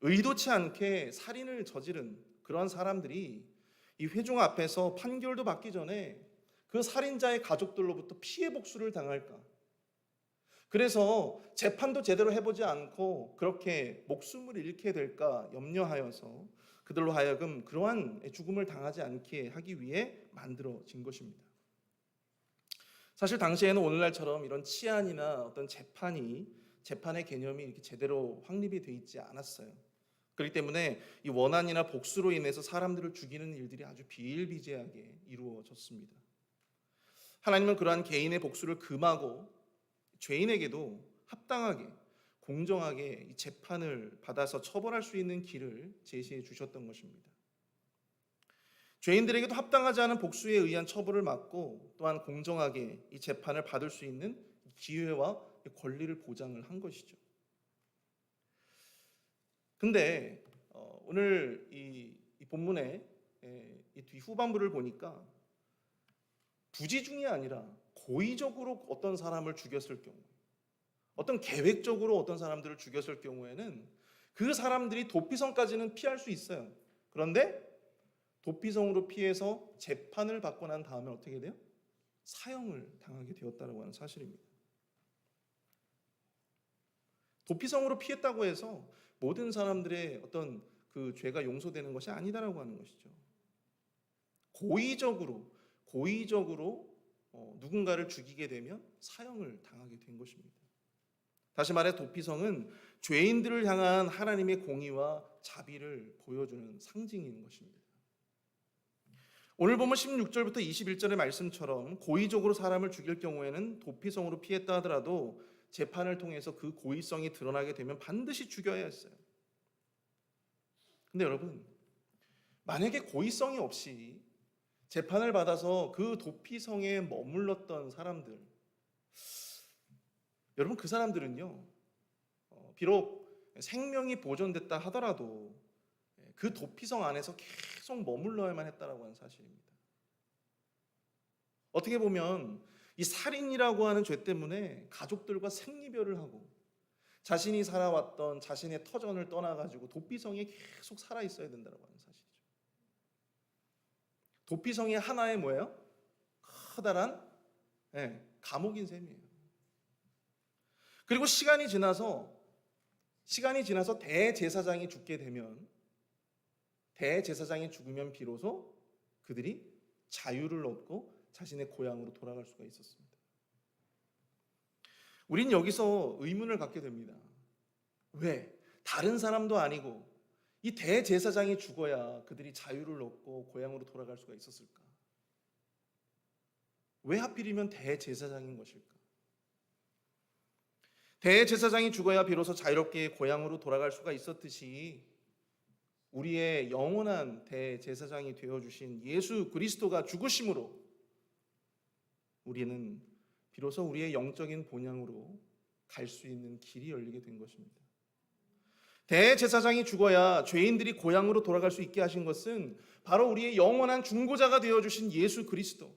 의도치 않게 살인을 저지른 그런 사람들이 이 회중 앞에서 판결도 받기 전에 그 살인자의 가족들로부터 피해 복수를 당할까? 그래서 재판도 제대로 해보지 않고 그렇게 목숨을 잃게 될까 염려하여서 그들로 하여금 그러한 죽음을 당하지 않게 하기 위해 만들어진 것입니다. 사실 당시에는 오늘날처럼 이런 치안이나 어떤 재판의 개념이 이렇게 제대로 확립이 돼 있지 않았어요. 그렇기 때문에 이 원한이나 복수로 인해서 사람들을 죽이는 일들이 아주 비일비재하게 이루어졌습니다. 하나님은 그러한 개인의 복수를 금하고 죄인에게도 합당하게 공정하게 이 재판을 받아서 처벌할 수 있는 길을 제시해 주셨던 것입니다. 죄인들에게도 합당하지 않은 복수에 의한 처벌을 막고 또한 공정하게 이 재판을 받을 수 있는 기회와 권리를 보장을 한 것이죠. 근데 오늘 이 본문의 이 뒤후반부를 보니까 부지중이 아니라 고의적으로 어떤 사람을 죽였을 경우, 어떤 계획적으로 어떤 사람들을 죽였을 경우에는 그 사람들이 도피성까지는 피할 수 있어요. 그런데 도피성으로 피해서 재판을 받고 난 다음에 어떻게 돼요? 사형을 당하게 되었다고 하는 사실입니다. 도피성으로 피했다고 해서 모든 사람들의 어떤 그 죄가 용서되는 것이 아니다라고 하는 것이죠. 고의적으로 누군가를 죽이게 되면 사형을 당하게 된 것입니다. 다시 말해 도피성은 죄인들을 향한 하나님의 공의와 자비를 보여주는 상징인 것입니다. 오늘 보면 16절부터 21절의 말씀처럼 고의적으로 사람을 죽일 경우에는 도피성으로 피했다 하더라도 재판을 통해서 그 고의성이 드러나게 되면 반드시 죽여야 했어요. 근데 여러분, 만약에 고의성이 없이 재판을 받아서 그 도피성에 머물렀던 사람들, 여러분 그 사람들은요, 비록 생명이 보존됐다 하더라도 그 도피성 안에서 계속 머물러야만 했다라고 하는 사실입니다. 어떻게 보면 이 살인이라고 하는 죄 때문에 가족들과 생이별을 하고 자신이 살아왔던 자신의 터전을 떠나가지고 도피성에 계속 살아 있어야 된다고 하는 사실이죠. 도피성이 하나의 뭐예요? 커다란 감옥인 셈이에요. 그리고 시간이 지나서 대제사장이 죽게 되면 대제사장이 죽으면 비로소 그들이 자유를 얻고 자신의 고향으로 돌아갈 수가 있었습니다. 우린 여기서 의문을 갖게 됩니다. 왜? 다른 사람도 아니고 이 대제사장이 죽어야 그들이 자유를 얻고 고향으로 돌아갈 수가 있었을까? 왜 하필이면 대제사장인 것일까? 대제사장이 죽어야 비로소 자유롭게 고향으로 돌아갈 수가 있었듯이 우리의 영원한 대제사장이 되어주신 예수 그리스도가 죽으심으로 우리는 비로소 우리의 영적인 본향으로 갈 수 있는 길이 열리게 된 것입니다. 대제사장이 죽어야 죄인들이 고향으로 돌아갈 수 있게 하신 것은 바로 우리의 영원한 중보자가 되어주신 예수 그리스도,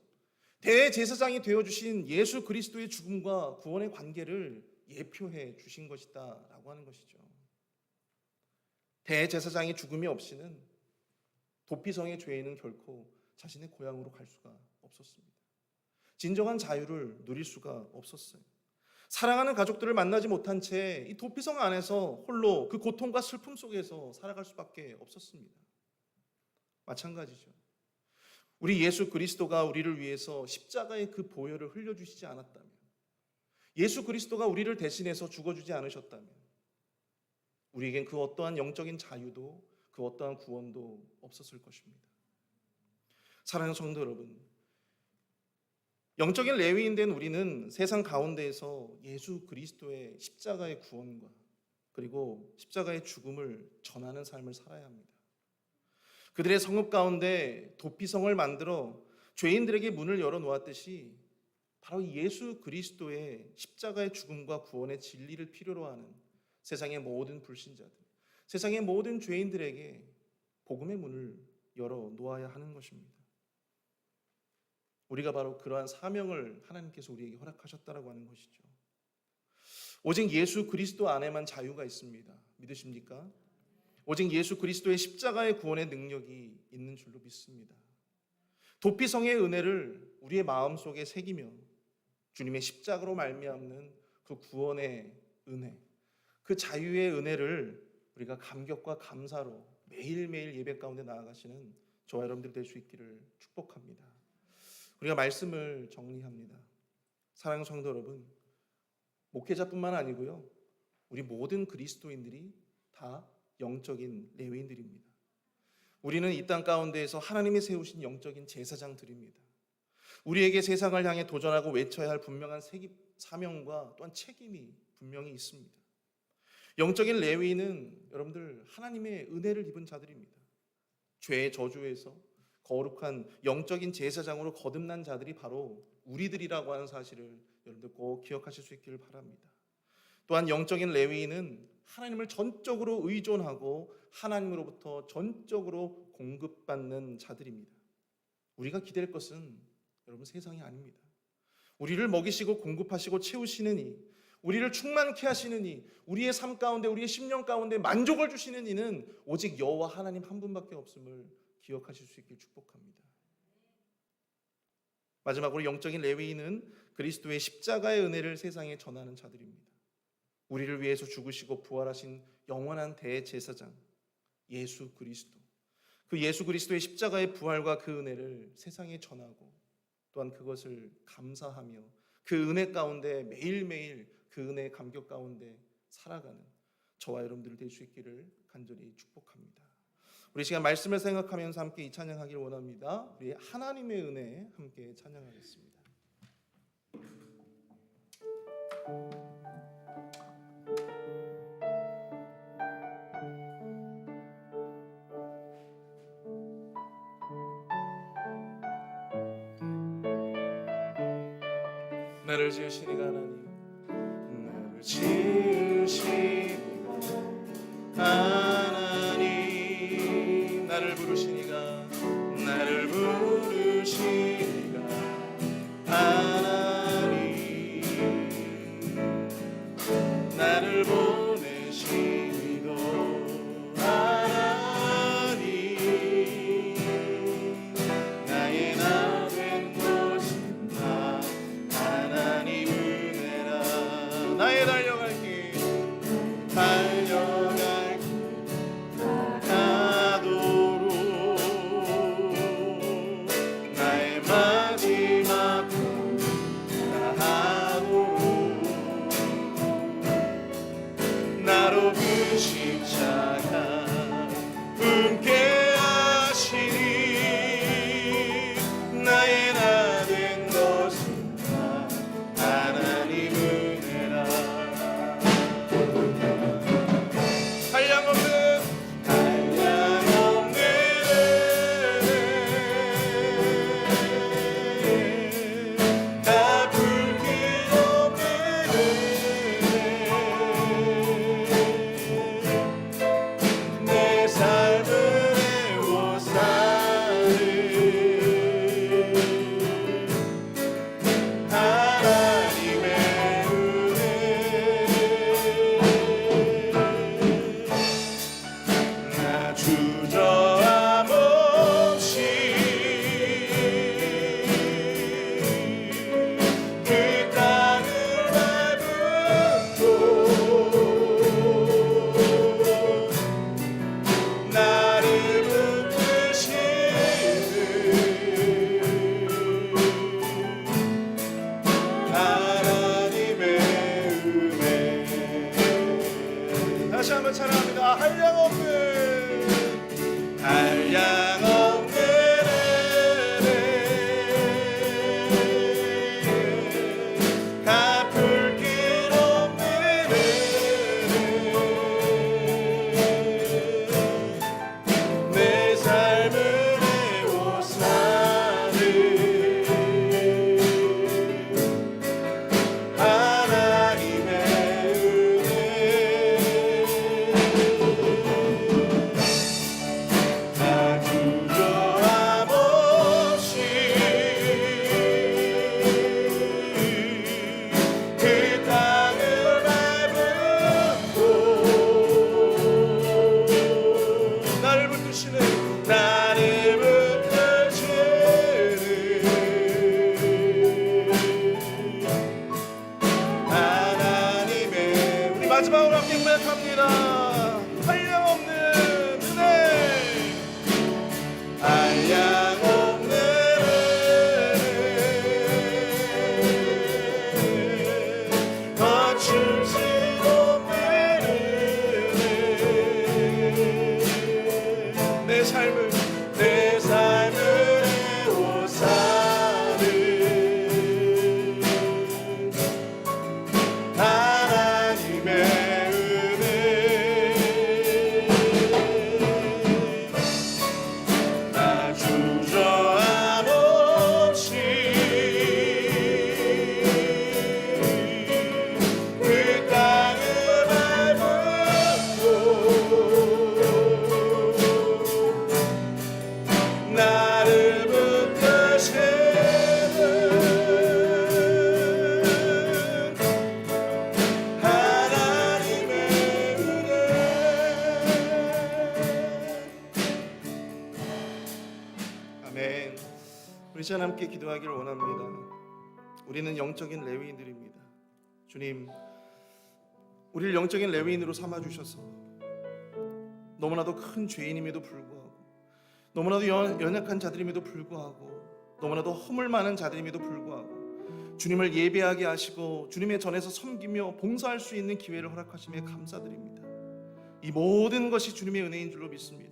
대제사장이 되어주신 예수 그리스도의 죽음과 구원의 관계를 예표해 주신 것이다 라고 하는 것이죠. 대제사장의 죽음이 없이는 도피성의 죄인은 결코 자신의 고향으로 갈 수가 없었습니다. 진정한 자유를 누릴 수가 없었어요. 사랑하는 가족들을 만나지 못한 채 이 도피성 안에서 홀로 그 고통과 슬픔 속에서 살아갈 수밖에 없었습니다. 마찬가지죠. 우리 예수 그리스도가 우리를 위해서 십자가의 그 보혈을 흘려주시지 않았다면, 예수 그리스도가 우리를 대신해서 죽어주지 않으셨다면 우리에겐 그 어떠한 영적인 자유도 그 어떠한 구원도 없었을 것입니다. 사랑하는 성도 여러분, 영적인 레위인 된 우리는 세상 가운데에서 예수 그리스도의 십자가의 구원과 그리고 십자가의 죽음을 전하는 삶을 살아야 합니다. 그들의 성읍 가운데 도피성을 만들어 죄인들에게 문을 열어놓았듯이 바로 예수 그리스도의 십자가의 죽음과 구원의 진리를 필요로 하는 세상의 모든 불신자들, 세상의 모든 죄인들에게 복음의 문을 열어놓아야 하는 것입니다. 우리가 바로 그러한 사명을 하나님께서 우리에게 허락하셨다라고 하는 것이죠. 오직 예수 그리스도 안에만 자유가 있습니다. 믿으십니까? 오직 예수 그리스도의 십자가의 구원의 능력이 있는 줄로 믿습니다. 도피성의 은혜를 우리의 마음속에 새기며 주님의 십자가로 말미암는 그 구원의 은혜, 그 자유의 은혜를 우리가 감격과 감사로 매일매일 예배 가운데 나아가시는 저와 여러분들 될 수 있기를 축복합니다. 우리가 말씀을 정리합니다. 사랑하는 성도 여러분, 목회자뿐만 아니고요, 우리 모든 그리스도인들이 다 영적인 레위인들입니다. 우리는 이 땅 가운데에서 하나님이 세우신 영적인 제사장들입니다. 우리에게 세상을 향해 도전하고 외쳐야 할 분명한 사명과 또한 책임이 분명히 있습니다. 영적인 레위인은 여러분들 하나님의 은혜를 입은 자들입니다. 죄의 저주에서 거룩한 영적인 제사장으로 거듭난 자들이 바로 우리들이라고 하는 사실을 여러분들 꼭 기억하실 수 있기를 바랍니다. 또한 영적인 레위인은 하나님을 전적으로 의존하고 하나님으로부터 전적으로 공급받는 자들입니다. 우리가 기댈 것은 여러분 세상이 아닙니다. 우리를 먹이시고 공급하시고 채우시는 이, 우리를 충만케 하시는 이, 우리의 삶 가운데 우리의 심령 가운데 만족을 주시는 이는 오직 여호와 하나님 한 분밖에 없음을 기억하실 수 있길 축복합니다. 마지막으로 영적인 레위인은 그리스도의 십자가의 은혜를 세상에 전하는 자들입니다. 우리를 위해서 죽으시고 부활하신 영원한 대제사장 예수 그리스도, 그 예수 그리스도의 십자가의 부활과 그 은혜를 세상에 전하고 또한 그것을 감사하며 그 은혜 가운데 매일매일 그 은혜의 감격 가운데 살아가는 저와 여러분들 될 수 있기를 간절히 축복합니다. 우리 시간 말씀을 생각하면서 함께 이 찬양하기를 원합니다. 우리 하나님의 은혜 함께 찬양하겠습니다. 나를 지으시니가 하나님, 나를 지으시니가 하나님, 나를 부르시니가, 나를 부르시니가 하나님, 나를 보내시니가 하나님, 나의 나 된 것은 다 하나님 은혜라. 나의 달려갈 길 달려갈 길 가도록 나의 마지막 다하도록 나로 그 십자가 품게 하시니 나의 나 된 것은 다 하나님 은혜라. 한량없는 은혜, 갚을 길 없는 은혜, 내 삶을 애워싸는 하나님의 은혜, 나 주저함 없이 그 땅을 밟음도 나를 붙드시는 하나님의 은혜. 다시 한번 찬양합니다. 한량없는 은혜, 갚을 길 없는 은혜, 내 삶을 애워싸는 하나님의 은혜, 나 고백합니다. 한량없는 은혜, 한량없는 은혜, 거칠지 없는 은혜, 내 삶을 호사를 하나님의 은혜, 나 주저함 없이 그 땅을 밟고 나를 붙드시는 하나님의 은혜. 아멘. 우리 시간 함께 기도하기를 원합니다. 우리는 영적인 레위인들입니다. 주님, 우리를 영적인 레위인으로 삼아주셔서 너무나도 큰 죄인임에도 불구하고, 너무나도 연약한 자들임에도 불구하고, 너무나도 허물 많은 자들임에도 불구하고 주님을 예배하게 하시고 주님의 전에서 섬기며 봉사할 수 있는 기회를 허락하심에 감사드립니다. 이 모든 것이 주님의 은혜인 줄로 믿습니다.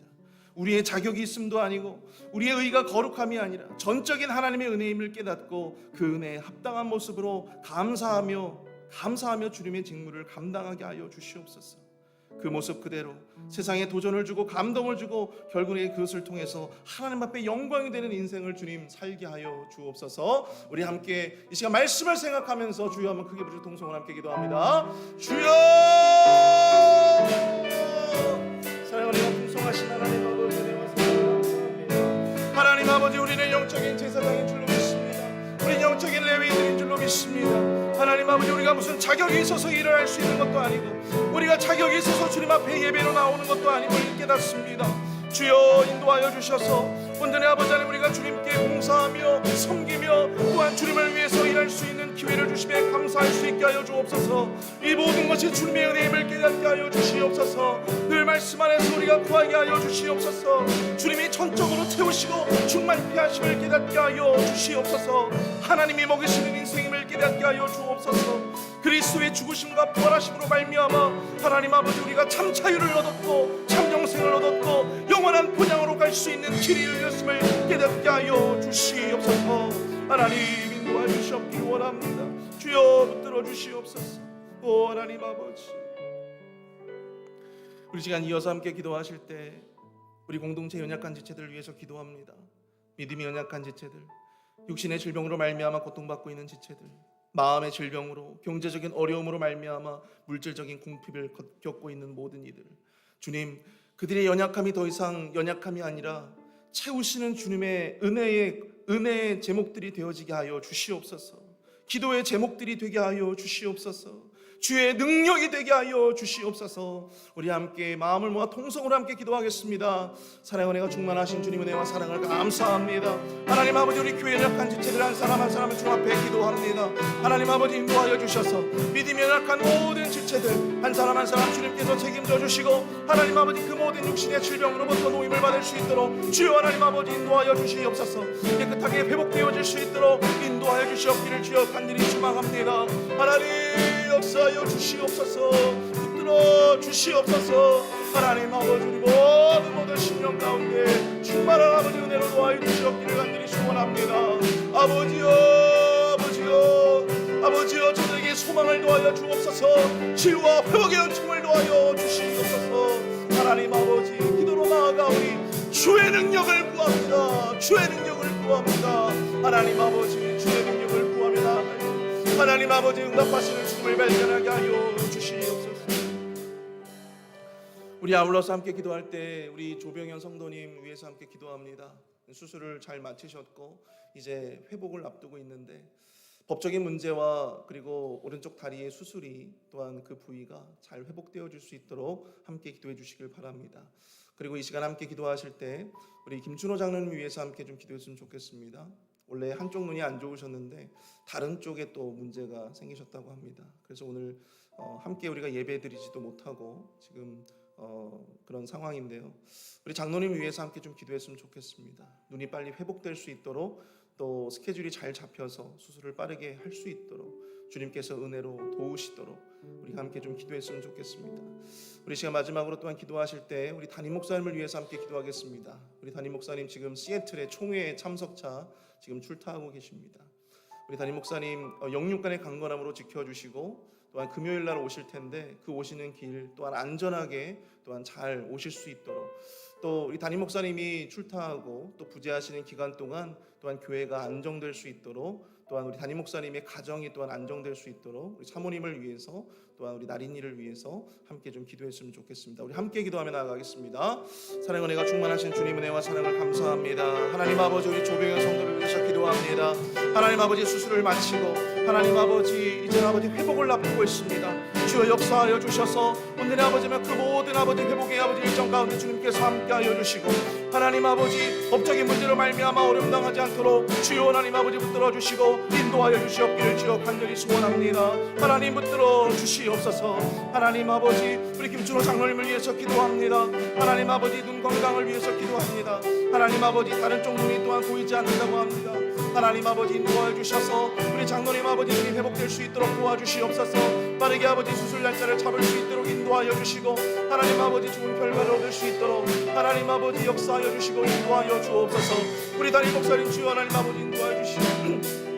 우리의 자격이 있음도 아니고 우리의 의가 거룩함이 아니라 전적인 하나님의 은혜임을 깨닫고 그 은혜에 합당한 모습으로 감사하며 주님의 직무를 감당하게 하여 주시옵소서. 그 모습 그대로 세상에 도전을 주고 감동을 주고 결국에 그것을 통해서 하나님 앞에 영광이 되는 인생을 주님 살게 하여 주옵소서. 우리 함께 이 시간 말씀을 생각하면서 주여 한번 크게 부르짖어 동성으로 함께 기도합니다. 주여, 사랑하는 풍성하신 하나님 아버지, 하나님 아버지, 우리는 영적인 제사장인 줄로 믿습니다. 우리는 영적인 레위인들인 줄로 믿습니다. 하나님 아버지, 우리가 무슨 자격이 있어서 일을 할 수 있는 것도 아니고 우리가 자격이 있어서 주님 앞에 예배로 나오는 것도 아님을 깨닫습니다. 주여 인도하여 주셔서 온전히 아버지 하나님, 우리가 주님께 봉사하며 섬기며 또한 주님을 위해서 일할 수 있는 기회를 주시며 감사할 수 있게 하여 주옵소서. 이 모든 것이 주님의 은혜임을 깨닫게 하여 주시옵소서. 늘 말씀 안에서 우리가 구하게 하여 주시옵소서. 주님이 전적으로 채우시고 충만케 하심을 깨닫게 하여 주시옵소서. 하나님이 먹이시는 인생임을 깨닫게 하여 주옵소서. 그리스도의 죽으심과 부활하심으로 말미암아 하나님 아버지, 우리가 참 자유를 얻었고 참 영생을 얻었고 영원한 본향으로 갈 수 있는 길이 열렸음을 깨닫게 하여 주시옵소서. 하나님 인도하여 주시옵기를 원합니다. 주여 붙들어 주시옵소서. 오 하나님 아버지, 우리 시간 이어서 함께 기도하실 때 우리 공동체 연약한 지체들을 위해서 기도합니다. 믿음이 연약한 지체들, 육신의 질병으로 말미암아 고통받고 있는 지체들, 마음의 질병으로 경제적인 어려움으로 말미암아 물질적인 궁핍을 겪고 있는 모든 이들, 주님, 그들의 연약함이 더 이상 연약함이 아니라 채우시는 주님의 은혜의 제목들이 되어지게 하여 주시옵소서. 기도의 제목들이 되게 하여 주시옵소서. 주의 능력이 되게 하여 주시옵소서. 우리 함께 마음을 모아 통성으로 함께 기도하겠습니다. 사랑의 은혜가 충만하신 주님 은혜와 사랑을 감사합니다. 하나님 아버지, 우리 교회 연약한 지체들 한 사람 한 사람을 주 앞에 기도합니다. 하나님 아버지 인도하여 주셔서 믿음이 연약한 모든 지체들 한 사람 한 사람 주님께서 책임져 주시고 하나님 아버지, 그 모든 육신의 질병으로부터 노임을 받을 수 있도록 주여 하나님 아버지 인도하여 주시옵소서. 깨끗하게 회복되어질 수 있도록 인도하여 주시옵기를 주여 간절히 축원합니다. 하나님 역사하여 주시옵소서. 붙들어 주시옵소서. 하나님 아버지, 우리 모든 심령 가운데 충만한 아버지 은혜로 도와여 주시옵기를 간절히 축원합니다. 아버지여 저들에게 소망을 도와여 주옵소서. 치유와 회복의 은총을 도와여 주시옵소서. 하나님 아버지, 기도로 나아가오니 주의 능력을 구합니다. 주의 능력을 구합니다. 하나님 아버지, 주의 능력을 구하며 나아가요. 하나님 아버지, 응답하시는 주님을 발견하게 하여 주시옵소서. 우리 아울러서 함께 기도할 때 우리 조병현 성도님 위해서 함께 기도합니다. 수술을 잘 마치셨고 이제 회복을 앞두고 있는데 법적인 문제와 그리고 오른쪽 다리의 수술이 또한 그 부위가 잘 회복되어질 수 있도록 함께 기도해 주시길 바랍니다. 그리고 이 시간 함께 기도하실 때 우리 김준호 장로님 위해서 함께 좀 기도했으면 좋겠습니다. 원래 한쪽 눈이 안 좋으셨는데 다른 쪽에 또 문제가 생기셨다고 합니다. 그래서 오늘 함께 우리가 예배드리지도 못하고 지금 그런 상황인데요. 우리 장로님 위해서 함께 좀 기도했으면 좋겠습니다. 눈이 빨리 회복될 수 있도록, 또 스케줄이 잘 잡혀서 수술을 빠르게 할 수 있도록 주님께서 은혜로 도우시도록 우리가 함께 좀 기도했으면 좋겠습니다. 우리 시간 마지막으로 또한 기도하실 때 우리 담임 목사님을 위해서 함께 기도하겠습니다. 우리 담임 목사님 지금 시애틀의 총회 참석차 지금 출타하고 계십니다. 우리 담임 목사님 영육간의 강건함으로 지켜주시고, 또한 금요일 날 오실 텐데 그 오시는 길 또한 안전하게 또한 잘 오실 수 있도록, 또 우리 담임 목사님이 출타하고 또 부재하시는 기간 동안 또한 교회가 안정될 수 있도록, 또한 우리 담임 목사님의 가정이 또한 안정될 수 있도록 우리 사모님을 위해서, 또한 우리 나린이를 위해서 함께 좀 기도했으면 좋겠습니다. 우리 함께 기도하며 나아가겠습니다. 사랑 은혜가 충만하신 주님 은혜와 사랑을 감사합니다. 하나님 아버지, 우리 조병현 성도를 위해서 기도합니다. 하나님 아버지, 수술을 마치고 하나님 아버지 이제 아버지 회복을 앞두고 있습니다. 주여 역사하여 주셔서 오늘의 아버지면 그 모든 아버지 회복의 아버지 일정 가운데 주님께서 함께하여 주시고, 하나님 아버지 법적인 문제로 말미암아 어려움 당하지 않도록 주여 하나님 아버지 붙들어 주시고 인도하여 주시옵기를 주여 간절히 소원합니다. 하나님 붙들어 주시옵소서. 하나님 아버지, 우리 김준호 장로님을 위해서 기도합니다. 하나님 아버지 눈 건강을 위해서 기도합니다. 하나님 아버지 다른 쪽 눈이 또한 보이지 않는다고 합니다. 하나님 아버지 인도하여 주셔서 우리 장로님 아버지 눈이 회복될 수 있도록 도와주시옵소서. 빠르게 아버지 수술 날짜를 잡을 수 있도록 인도하여 주시고, 하나님 아버지 좋은 결과를 얻을 수 있도록 하나님 아버지 역사하여 주시고 인도하여 주옵소서. 우리 담임 목사님 주여 하나님 아버지 인도하여 주시고,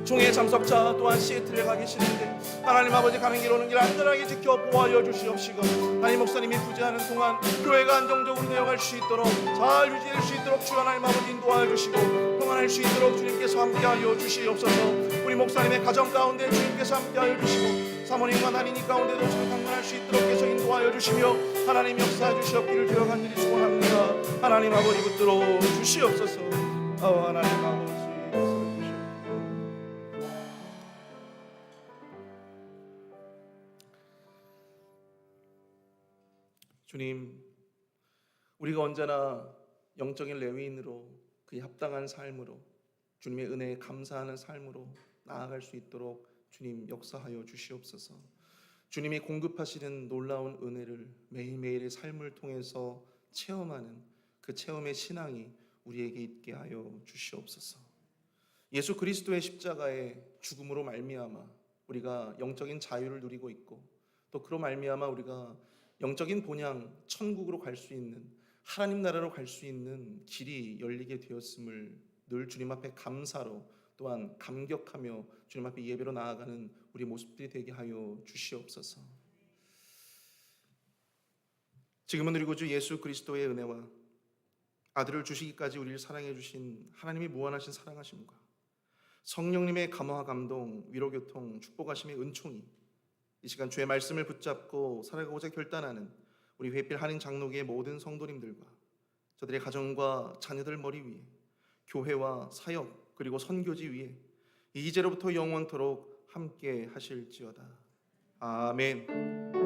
총회 참석자 또한 시애틀에 가 계시는데 하나님 아버지 가는 길 오는 길 안전하게 지켜 보호하여 주시옵시고, 담임 목사님이 부재하는 동안 교회가 안정적으로 되어갈 수 있도록 잘 유지될 수 있도록 주여 하나님 아버지 인도하여 주시고 평안할 수 있도록 주님께서 함께하여 주시옵소서. 우리 목사님의 가정 가운데 주님께서 함께하여 주시고 사모님과 나린이 가운데도 주님 강건할 수 있도록 계속 인도하여 주시며 하나님 역사해 주시옵기를 주여 간절히 소원합니다. 하나님 아버지 붙들어 주시옵소서. 하나님 아버지 주님, 우리가 언제나 영적인 레위인으로 그에 합당한 삶으로 주님의 은혜에 감사하는 삶으로 나아갈 수 있도록 주님 역사하여 주시옵소서. 주님이 공급하시는 놀라운 은혜를 매일매일의 삶을 통해서 체험하는 그 체험의 신앙이 우리에게 있게 하여 주시옵소서. 예수 그리스도의 십자가의 죽음으로 말미암아 우리가 영적인 자유를 누리고 있고, 또 그로 말미암아 우리가 영적인 본향 천국으로 갈 수 있는, 하나님 나라로 갈 수 있는 길이 열리게 되었음을 늘 주님 앞에 감사로 또한 감격하며 주님 앞에 예배로 나아가는 우리 모습들이 되게 하여 주시옵소서. 지금은 우리 구주 예수 그리스도의 은혜와 아들을 주시기까지 우리를 사랑해 주신 하나님의 무한하신 사랑하심과 성령님의 감화와 감동, 위로교통, 축복하심의 은총이 이 시간 주의 말씀을 붙잡고 살아가고자 결단하는 우리 회필 한인 장로교의 모든 성도님들과 저들의 가정과 자녀들 머리 위에, 교회와 사역 그리고 선교지 위에 이제로부터 영원토록 함께 하실지어다. 아멘.